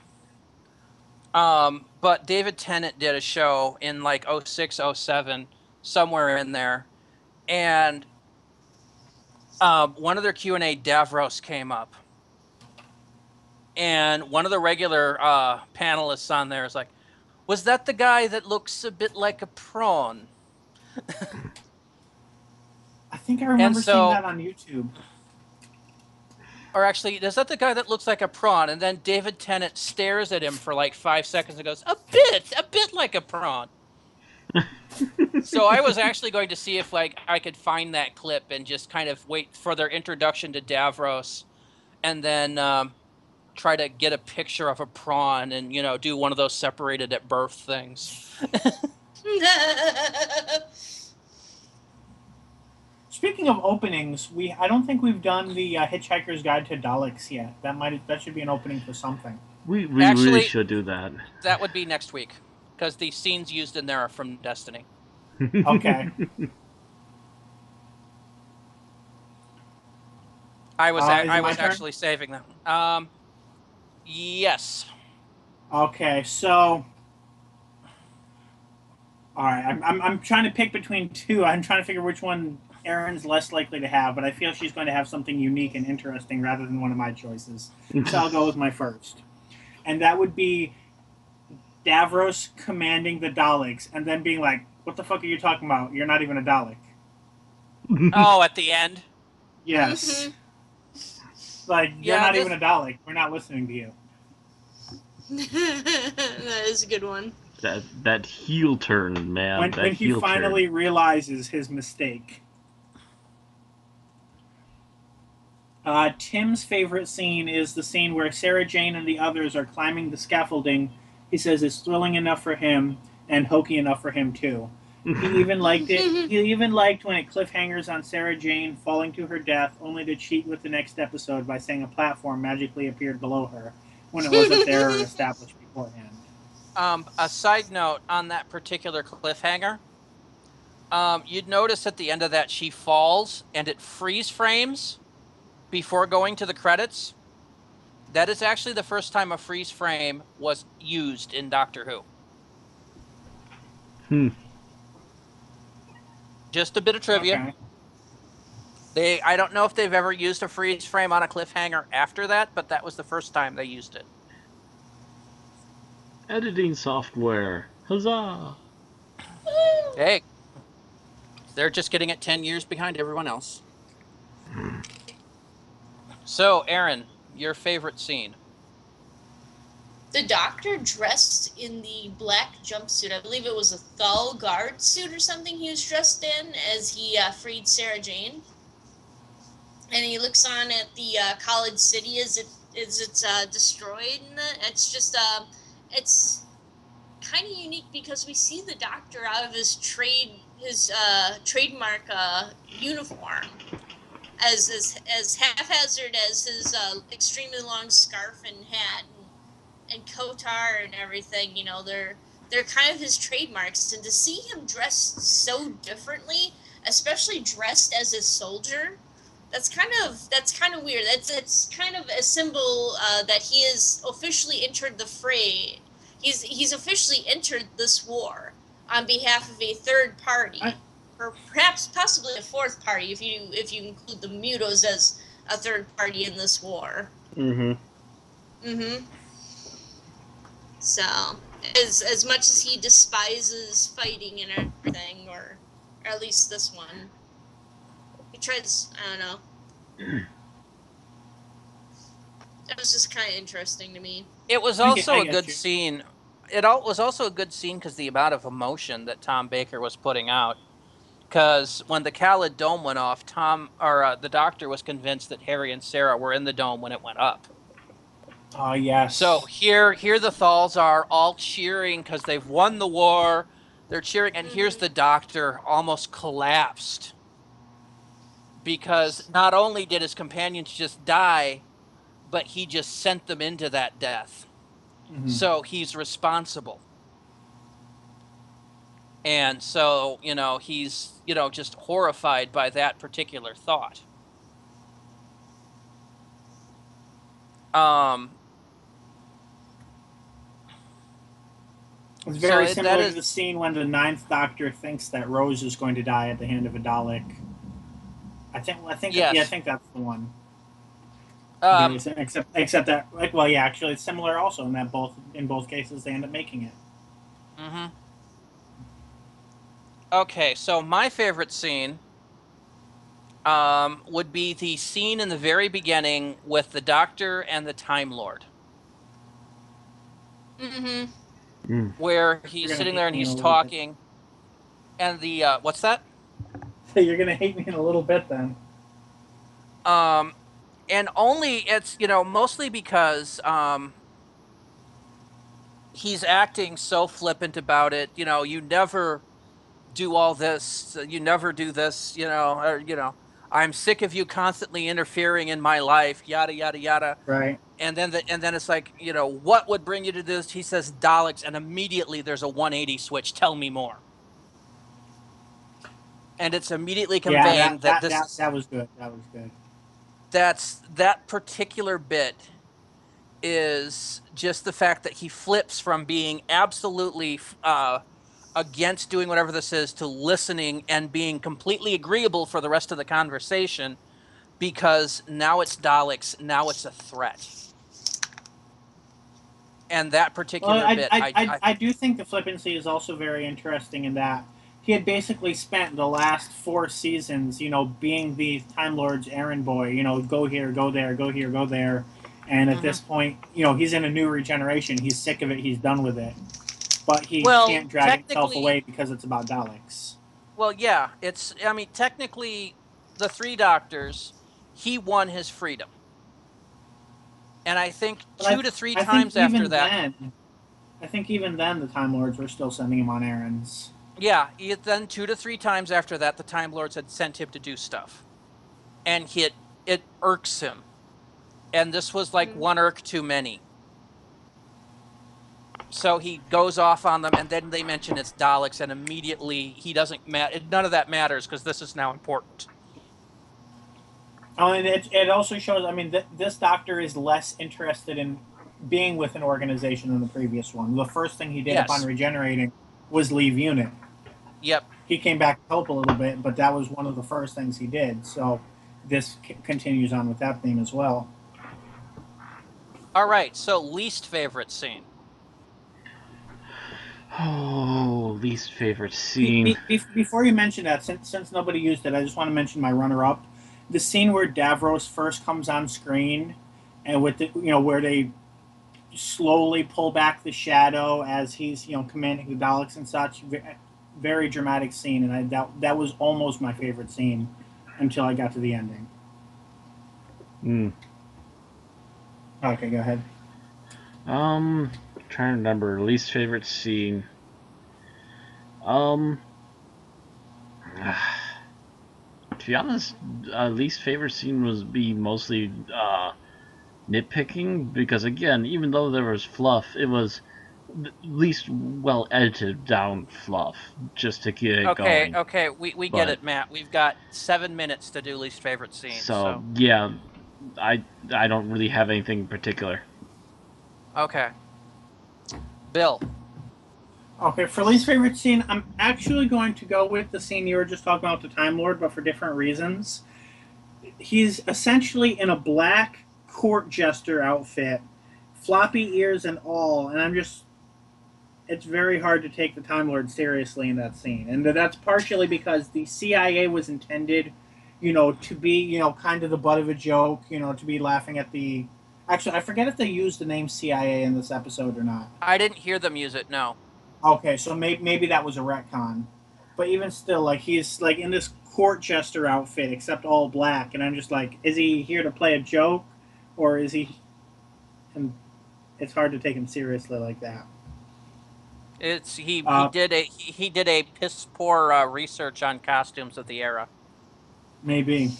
But David Tennant did a show in like 06, 07, somewhere in there, and one of their Q&A, Davros came up, and one of the regular panelists on there is like, "Was that the guy that looks a bit like a prawn?" I think I remember so- seeing that on YouTube. Or actually, is that the guy that looks like a prawn? And then David Tennant stares at him for like 5 seconds and goes, a bit like a prawn. So I was actually going to see if like I could find that clip and just kind of wait for their introduction to Davros, and then try to get a picture of a prawn and, you know, do one of those separated at birth things. Speaking of openings, I don't think we've done the Hitchhiker's Guide to Daleks yet. That should be an opening for something. We Actually, really should do that. That would be next week, because the scenes used in there are from Destiny. Okay. I was Is it my turn? actually saving them. Yes. Okay, so all right, I'm trying to pick between two. I'm trying to figure which one Erin's less likely to have, but I feel she's going to have something unique and interesting rather than one of my choices. So I'll go with my first, and that would be Davros commanding the Daleks and then being like, "What the fuck are you talking about? You're not even a Dalek." Oh, at the end. Yes. Like, you're not even a Dalek. We're not listening to you. That is a good one. That heel turn, man. When he finally realizes his mistake. Tim's favorite scene is the scene where Sarah Jane and the others are climbing the scaffolding. He says it's thrilling enough for him and hokey enough for him too. He even liked it. He even liked when it cliffhangers on Sarah Jane falling to her death, only to cheat with the next episode by saying a platform magically appeared below her when it wasn't there or established beforehand. A side note on that particular cliffhanger, you'd notice at the end of that she falls and it freeze frames before going to the credits. That is actually the first time a freeze frame was used in Doctor Who. Just a bit of trivia. Okay. I don't know if they've ever used a freeze frame on a cliffhanger after that, but that was the first time they used it. Editing software. Huzzah! Hey, they're just getting it 10 years behind everyone else. So, Erin, your favorite scene? The Doctor dressed in the black jumpsuit. I believe it was a Thal guard suit or something he was dressed in as he freed Sarah Jane. And he looks on at the college city as it's destroyed. And it's just it's kind of unique because we see the Doctor out of his trademark uniform, as haphazard as his extremely long scarf and hat and kotar and everything. You know, they're kind of his trademarks, and to see him dressed so differently, especially dressed as a soldier, that's kind of weird. That's kind of a symbol that he has officially entered the fray. He's officially entered this war on behalf of a third party, or perhaps possibly a fourth party if you include the Mutos as a third party in this war. So, as much as he despises fighting and everything, or at least this one, he tries, I don't know. That was just kind of interesting to me. It was also a good scene. was also a good scene because the amount of emotion that Tom Baker was putting out. Because when the Khaled dome went off, the doctor was convinced that Harry and Sarah were in the dome when it went up. Oh, yes. So here the Thals are all cheering because they've won the war. They're cheering, and here's the doctor almost collapsed. Because not only did his companions just die, but he just sent them into that death. Mm-hmm. So he's responsible. And so, he's, just horrified by that particular thought. It's very similar to the scene when the Ninth Doctor thinks that Rose is going to die at the hand of a Dalek. I think that's the one. Except that, actually, it's similar also in that in both cases they end up making it. Mm-hmm. Okay, so my favorite scene would be the scene in the very beginning with the Doctor and the Time Lord. Mm-hmm. Where he's sitting there and he's talking. And the, what's that? You're going to hate me in a little bit then. And only, it's, mostly because he's acting so flippant about it. You never do all this, you never do this, I'm sick of you constantly interfering in my life, yada, yada, yada. Right. And then it's like, what would bring you to this? He says Daleks, and immediately there's a 180 switch. Tell me more. And it's immediately conveying that was good. That was good. That particular bit is just the fact that he flips from being absolutely against doing whatever this is to listening and being completely agreeable for the rest of the conversation, because now it's Daleks, now it's a threat. And that particular bit... I do think the flippancy is also very interesting in that he had basically spent the last 4 seasons, being the Time Lord's errand boy, go here, go there, go here, go there. And at this point, he's in a new regeneration. He's sick of it. He's done with it. But he can't drag himself away because it's about Daleks. Well, yeah. Technically, the 3 Doctors, he won his freedom. And I think 2 to 3 times after that... I think even then the Time Lords were still sending him on errands. Yeah, then 2 to 3 times after that, the Time Lords had sent him to do stuff. And it irks him. And this was like one irk too many. So he goes off on them, and then they mention it's Daleks, and immediately he doesn't none of that matters because this is now important. Oh, and it also shows, this Doctor is less interested in being with an organization than the previous one. The first thing he did upon regenerating was leave unit. Yep. He came back to help a little bit, but that was one of the first things he did. So this continues on with that theme as well. All right, so least favorite scene. Oh, least favorite scene. Before you mention that, since nobody used it, I just want to mention my runner-up. The scene where Davros first comes on screen, and with where they slowly pull back the shadow as he's commanding the Daleks and such. Very dramatic scene, and that was almost my favorite scene until I got to the ending. Okay, go ahead. Trying to remember least favorite scene. To be honest, least favorite scene would be mostly nitpicking, because again, even though there was fluff, it was least well edited down fluff just to get it going. Okay, we get it, Matt. We've got 7 minutes to do least favorite scene. So yeah, I don't really have anything in particular. Okay. Bill. Okay, for least favorite scene, I'm actually going to go with the scene you were just talking about, the Time Lord, but for different reasons. He's essentially in a black court jester outfit, floppy ears and all, and it's very hard to take the Time Lord seriously in that scene. And that's partially because the CIA was intended, to be, kind of the butt of a joke, to be laughing at the... Actually, I forget if they used the name CIA in this episode or not. I didn't hear them use it, no. Okay, so maybe that was a retcon. But even still, like, he's like in this court jester outfit, except all black, and I'm just like, is he here to play a joke, or is he? And it's hard to take him seriously like that. He did a piss poor research on costumes of the era. Maybe.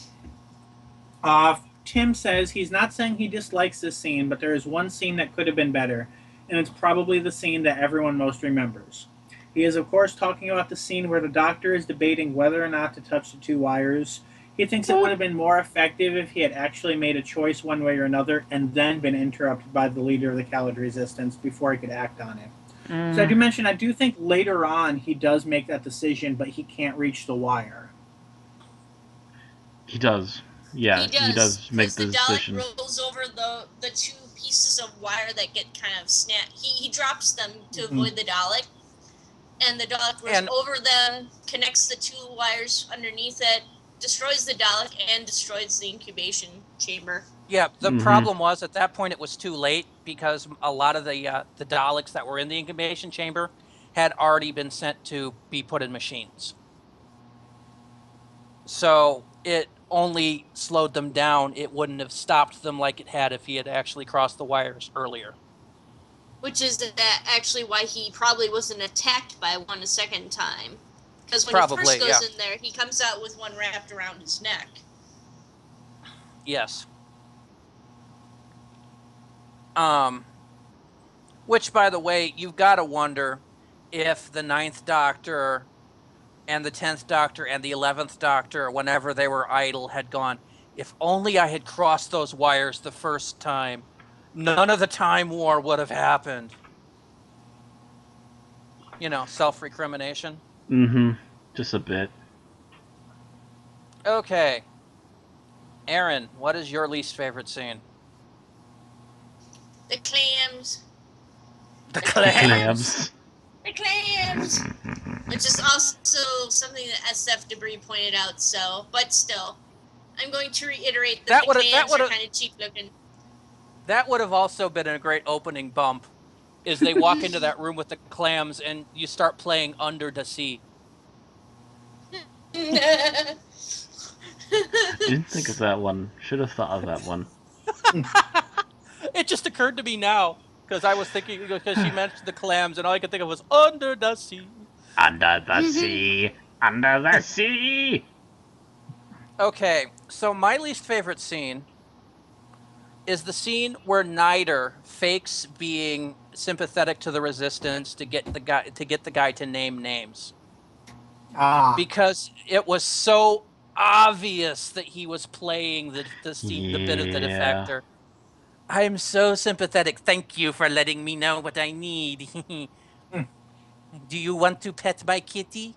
Tim says he's not saying he dislikes this scene, but there is one scene that could have been better, and it's probably the scene that everyone most remembers. He is, of course, talking about the scene where the Doctor is debating whether or not to touch the two wires. He thinks it would have been more effective if he had actually made a choice one way or another and then been interrupted by the leader of the Khaled Resistance before he could act on it. So I do mention, I do think later on he does make that decision, but he can't reach the wire. He does. Yeah, he does make the decision. The Dalek rolls over the two pieces of wire that get kind of snapped. He drops them to avoid the Dalek. And the Dalek rolls over them, connects the two wires underneath it, destroys the Dalek, and destroys the incubation chamber. Yeah, the problem was at that point it was too late because a lot of the Daleks that were in the incubation chamber had already been sent to be put in machines. So it only slowed them down. It wouldn't have stopped them like it had if he had actually crossed the wires earlier. Which is actually why he probably wasn't attacked by one a second time. Because when he first goes in there, he comes out with one wrapped around his neck. Yes. Which, by the way, you've got to wonder if the 9th Doctor and the 10th Doctor and the 11th Doctor, whenever they were idle, had gone, if only I had crossed those wires the first time, none of the Time War would have happened. You know, self-recrimination. Just a bit. Okay. Aaron, what is your least favorite scene? The clams. The clams. The clams. Which is also something that SF Debris pointed out, but still. I'm going to reiterate that the clams are kind of cheap looking. That would have also been a great opening bump, is they walk into that room with the clams and you start playing Under the Sea. Didn't think of that one. Should have thought of that one. It just occurred to me now, because I was thinking, because she mentioned the clams, and all I could think of was Under the Sea. Under the sea. Under the sea. Okay, so my least favorite scene is the scene where Nider fakes being sympathetic to the Resistance to get the guy to name names. Because it was so obvious that he was playing the bit of the defector. I am so sympathetic. Thank you for letting me know what I need. Do you want to pet my kitty?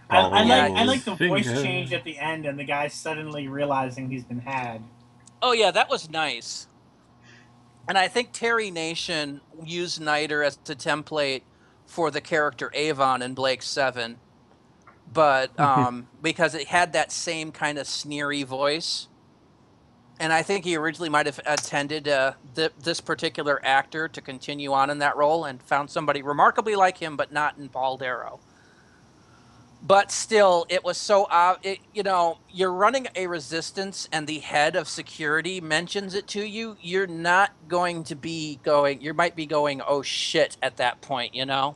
I like the voice change at the end and the guy suddenly realizing he's been had. Oh yeah, that was nice. And I think Terry Nation used Nider as a template for the character Avon in Blake 7. But because it had that same kind of sneery voice. And I think he originally might have intended this particular actor to continue on in that role and found somebody remarkably like him, but not in Paul Darrow. But still, it was so, you're running a Resistance and the head of security mentions it to you. You're not going to be going, you might be going, oh shit, at that point, you know?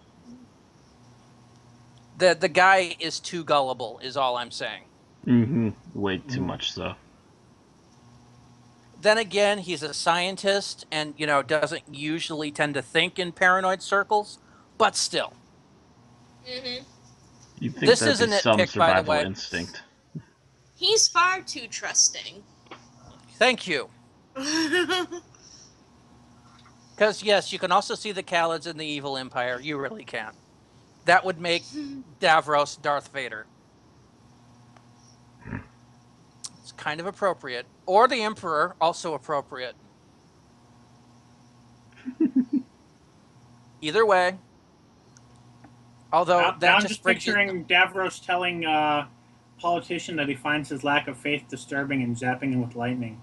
The guy is too gullible, is all I'm saying. Way too much so. Then again, he's a scientist and, doesn't usually tend to think in paranoid circles, but still. You'd think this isn't some survival instinct. He's far too trusting. Thank you. Because, yes, you can also see the Khalids in the Evil Empire. You really can. That would make Davros Darth Vader. It's kind of appropriate. Or the Emperor, also appropriate. Either way. Although I'm just picturing Davros telling a politician that he finds his lack of faith disturbing and zapping him with lightning.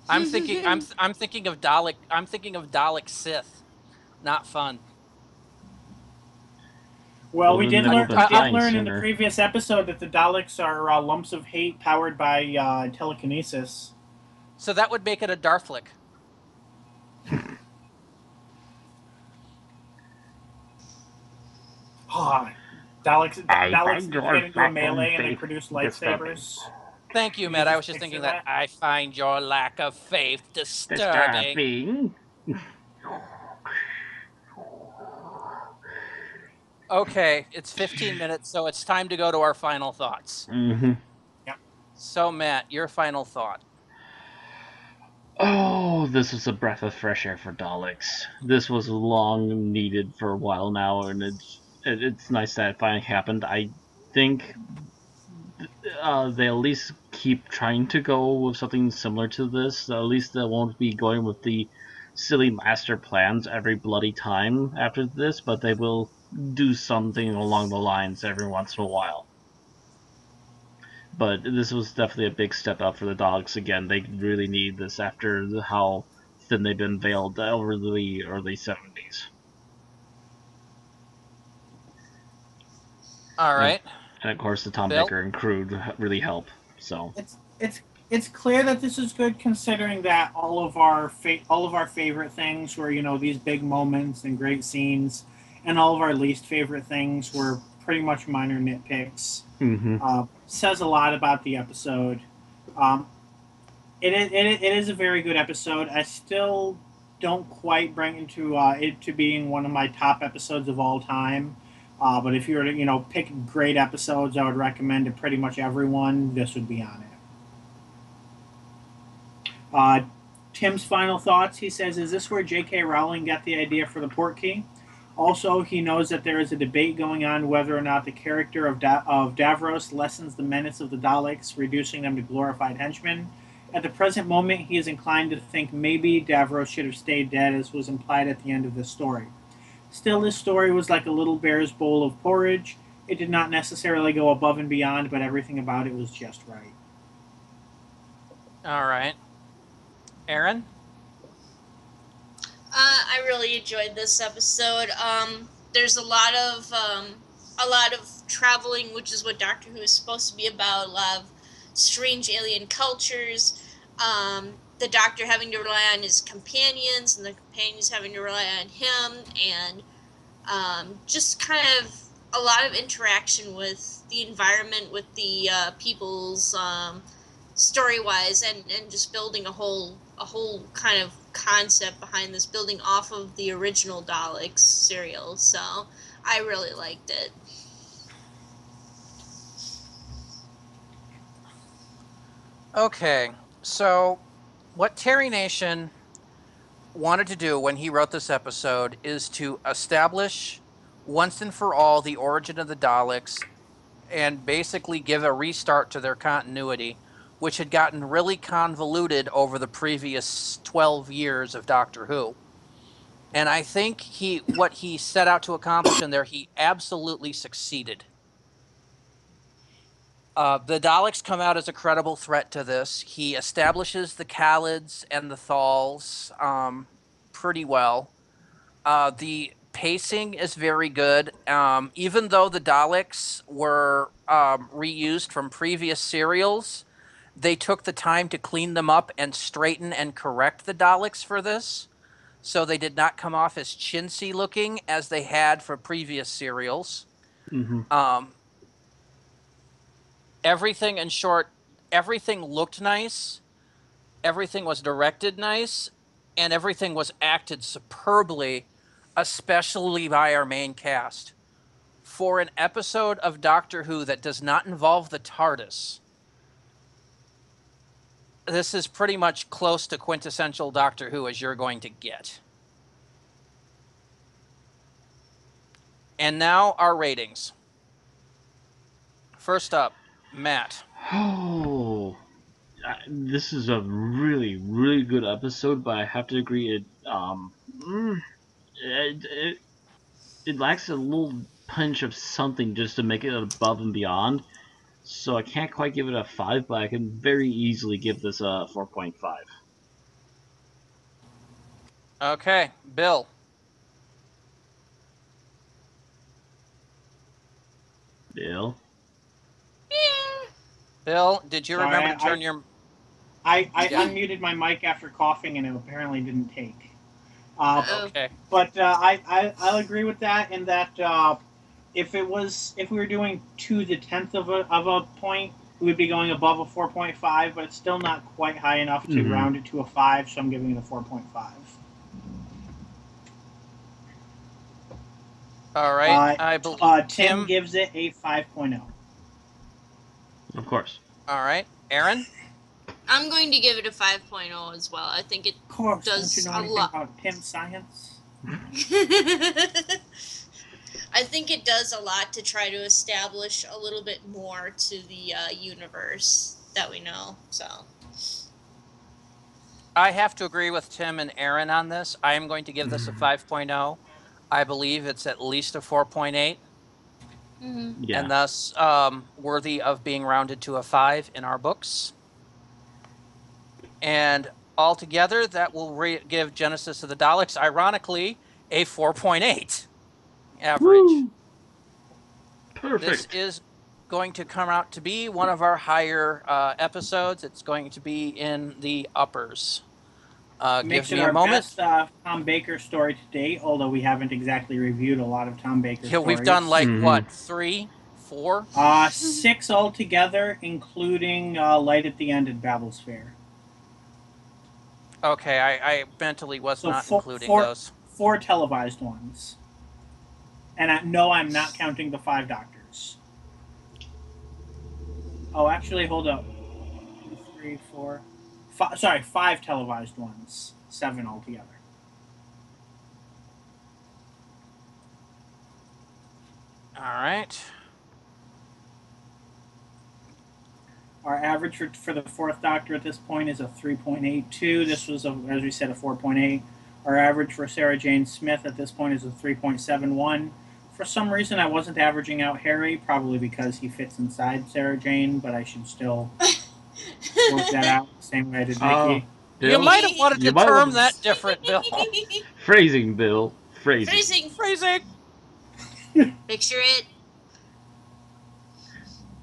I'm thinking I'm thinking of Dalek. I'm thinking of Dalek Sith. Not fun. Well, Well, then they would have been we did fine learn in the sooner. previous episode that the Daleks are lumps of hate powered by telekinesis. So that would make it a Darthlik. Ah, Daleks get into a melee and they produce lightsabers. Thank you, Can Matt. I was just just picture thinking that I find your lack of faith disturbing. Okay, it's 15 minutes, so it's time to go to our final thoughts. Mm-hmm. Yep. So, Matt, your final thought. Oh, this was a breath of fresh air for Daleks. This was long needed for a while now, and it's nice that it finally happened. I think they at least keep trying to go with something similar to this. At least they won't be going with the silly master plans every bloody time after this, but they will do something along the lines every once in a while. But this was definitely a big step up for the Daleks again. They really need this after how thin they've been veiled over the early 70s. All right. And of course, the Tom Bill? Baker and crew really help. So It's clear that this is good, considering that all of our favorite things were these big moments and great scenes, and all of our least favorite things were pretty much minor nitpicks. Mm-hmm. Says a lot about the episode. It is a very good episode. I still don't quite bring it to being one of my top episodes of all time. But if you were to pick great episodes, I would recommend to pretty much everyone. This would be on it. Tim's final thoughts. He says, "Is this where J.K. Rowling got the idea for the portkey?" Also, he knows that there is a debate going on whether or not the character of Davros lessens the menace of the Daleks, reducing them to glorified henchmen. At the present moment, he is inclined to think maybe Davros should have stayed dead, as was implied at the end of this story. Still, this story was like a little bear's bowl of porridge. It did not necessarily go above and beyond, but everything about it was just right. All right. Aaron? I really enjoyed this episode. There's a lot of traveling, which is what Doctor Who is supposed to be about. A lot of strange alien cultures. The Doctor having to rely on his companions, and the companions having to rely on him, and just kind of a lot of interaction with the environment, with the people's story-wise, and just building a whole kind of concept behind this, building off of the original Daleks serial. So I really liked it. Okay, so what Terry Nation wanted to do when he wrote this episode is to establish once and for all the origin of the Daleks and basically give a restart to their continuity, which had gotten really convoluted over the previous 12 years of Doctor Who. And I think what he set out to accomplish in there, he absolutely succeeded. The Daleks come out as a credible threat to this. He establishes the Khalids and the Thals pretty well. The pacing is very good. Even though the Daleks were reused from previous serials, they took the time to clean them up and straighten and correct the Daleks for this. So they did not come off as chintzy looking as they had for previous serials. Mm-hmm. Everything, in short, everything looked nice, everything was directed nice, and everything was acted superbly, especially by our main cast. For an episode of Doctor Who that does not involve the TARDIS, this is pretty much close to quintessential Doctor Who as you're going to get. And now our ratings. First up, Matt. Oh, this is a really, really good episode, but I have to agree it lacks a little punch of something just to make it above and beyond. So I can't quite give it a 5, but I can very easily give this a 4.5. Okay, Bill. Bill? Yeah. Bill, did you Sorry, remember to turn your... I unmuted my mic after coughing, and it apparently didn't take. Okay. But I'll agree with that in that if we were doing 2 the 10th of a point, we'd be going above a 4.5, but it's still not quite high enough to round it to a 5, so I'm giving it a 4.5. All right. I believe Tim gives it a 5.0. Of course. All right. Aaron? I'm going to give it a 5.0 as well. I think it Of course, does don't you know a anything lot. about Tim's science? I think it does a lot to try to establish a little bit more to the universe that we know. So I have to agree with Tim and Aaron on this. I am going to give this a 5.0. I believe it's at least a 4.8. Yeah. And thus worthy of being rounded to a 5 in our books. And altogether, that will give Genesis of the Daleks, ironically, a 4.8 average. Woo! Perfect. This is going to come out to be one of our higher episodes. It's going to be in the uppers. Makes Give it me our a moment. best Tom Baker story to date, although we haven't exactly reviewed a lot of Tom Baker stories. We've done like, what, 3, 4? 6 altogether, including Light at the End at Babelsphere. Okay, I mentally was So not including those. 4 televised ones. And no, I'm not counting the 5 Doctors. Oh, actually, hold up. 2, 3, 4... 5 televised ones. 7 altogether. All right. Our average for the 4th Doctor at this point is a 3.82. This was, as we said, a 4.8. Our average for Sarah Jane Smith at this point is a 3.71. For some reason, I wasn't averaging out Harry, probably because he fits inside Sarah Jane, but I should still work that out the same way I did Mickey. Bill? You might have wanted to term that different, Bill. Phrasing, Bill. Phrasing. Phrasing. Picture it.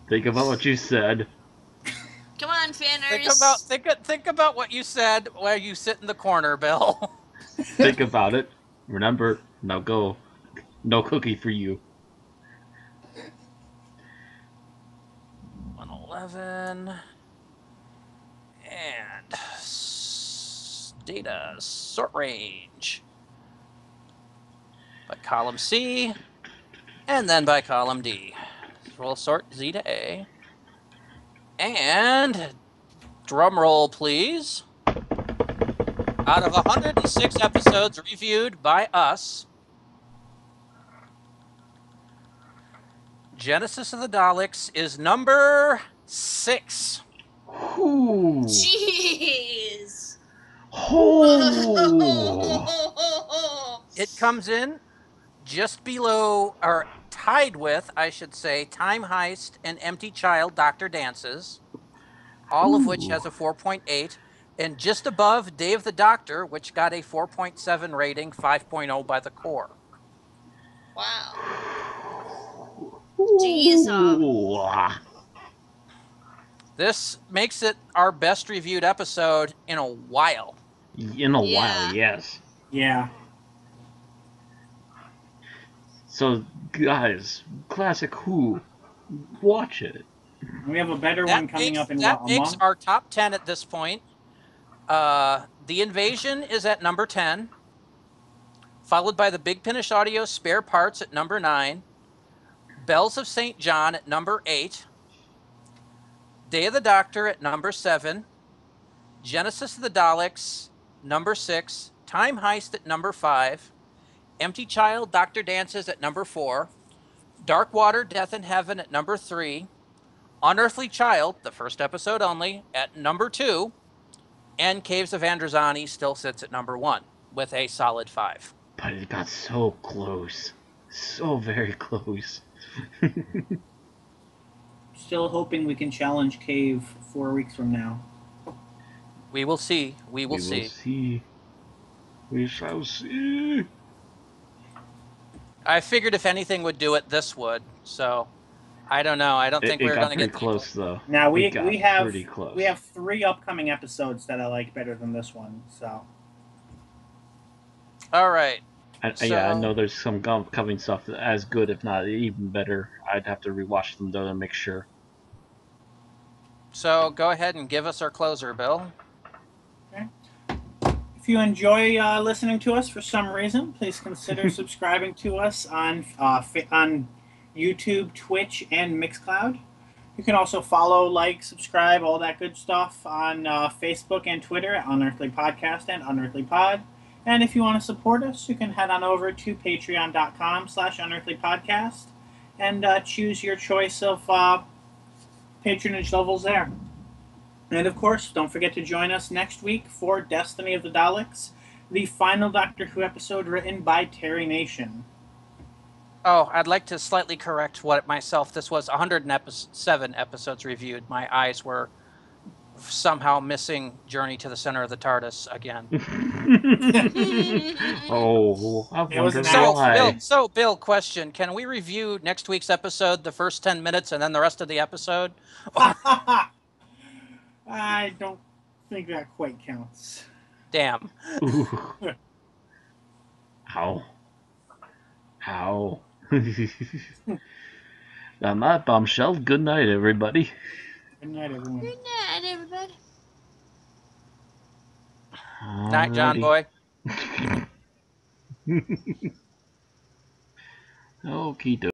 Think about what you said. Come on, fanners. Think about what you said while you sit in the corner, Bill. Think about it. Remember, now go. No cookie for you. 111. And data sort range by column C and then by column D. We'll sort Z to A. And drum roll, please. Out of 106 episodes reviewed by us, Genesis of the Daleks is number 6. Ooh. Jeez. Oh. It comes in just below, or tied with, I should say, Time Heist and Empty Child, Dr. Dances, all of which has a 4.8, and just above Day of the Doctor, which got a 4.7 rating, 5.0 by the core. Wow. Jeez. This makes it our best reviewed episode in a while. In a while, yes. Yeah. So, guys, classic Who, watch it. We have a better one coming up in a month? That makes our top 10 at this point. The Invasion is at number 10, followed by the Big Finish Audio Spare Parts at number 9, Bells of St. John at number 8, Day of the Doctor at number 7, Genesis of the Daleks, number 6, Time Heist at number 5, Empty Child, Dr. Dances at number 4, Dark Water, Death in Heaven at number 3, Unearthly Child, the first episode only, at number 2, and Caves of Androzani still sits at number 1 with a solid 5. But it got so close. So very close. Still hoping we can challenge Cave 4 weeks from now. We will see. We will see. We shall see. I figured if anything would do it, this would. So, I don't know. I don't think It we're got going to pretty get close though. Now we It got have pretty close. we have 3 upcoming episodes that I like better than this one. So All right. Yeah, I So- know there's some coming stuff as good, if not even better. I'd have to rewatch them though to make sure. So go ahead and give us our closer, Bill. if you enjoy listening to us for some reason, please consider subscribing to us on YouTube, Twitch, and Mixcloud. You can also follow, like, subscribe, all that good stuff on Facebook and Twitter at Unearthly Podcast and Unearthly Pod. And if you want to support us, you can head on over to patreon.com/Unearthly Podcast and choose your choice of patronage levels there. And of course, don't forget to join us next week for Destiny of the Daleks, the final Doctor Who episode written by Terry Nation. Oh, I'd like to slightly correct what myself. This was 107 episodes reviewed. My eyes were somehow missing Journey to the Center of the TARDIS again. Oh, I It was wonder an why. Bill, question. Can we review next week's episode, the first 10 minutes, and then the rest of the episode? I don't think that quite counts. Damn. Ooh. Ow. Ow. On that bombshell, good night, everybody. Good night, everyone. Good night, everybody. Night, John boy. Okie dokie.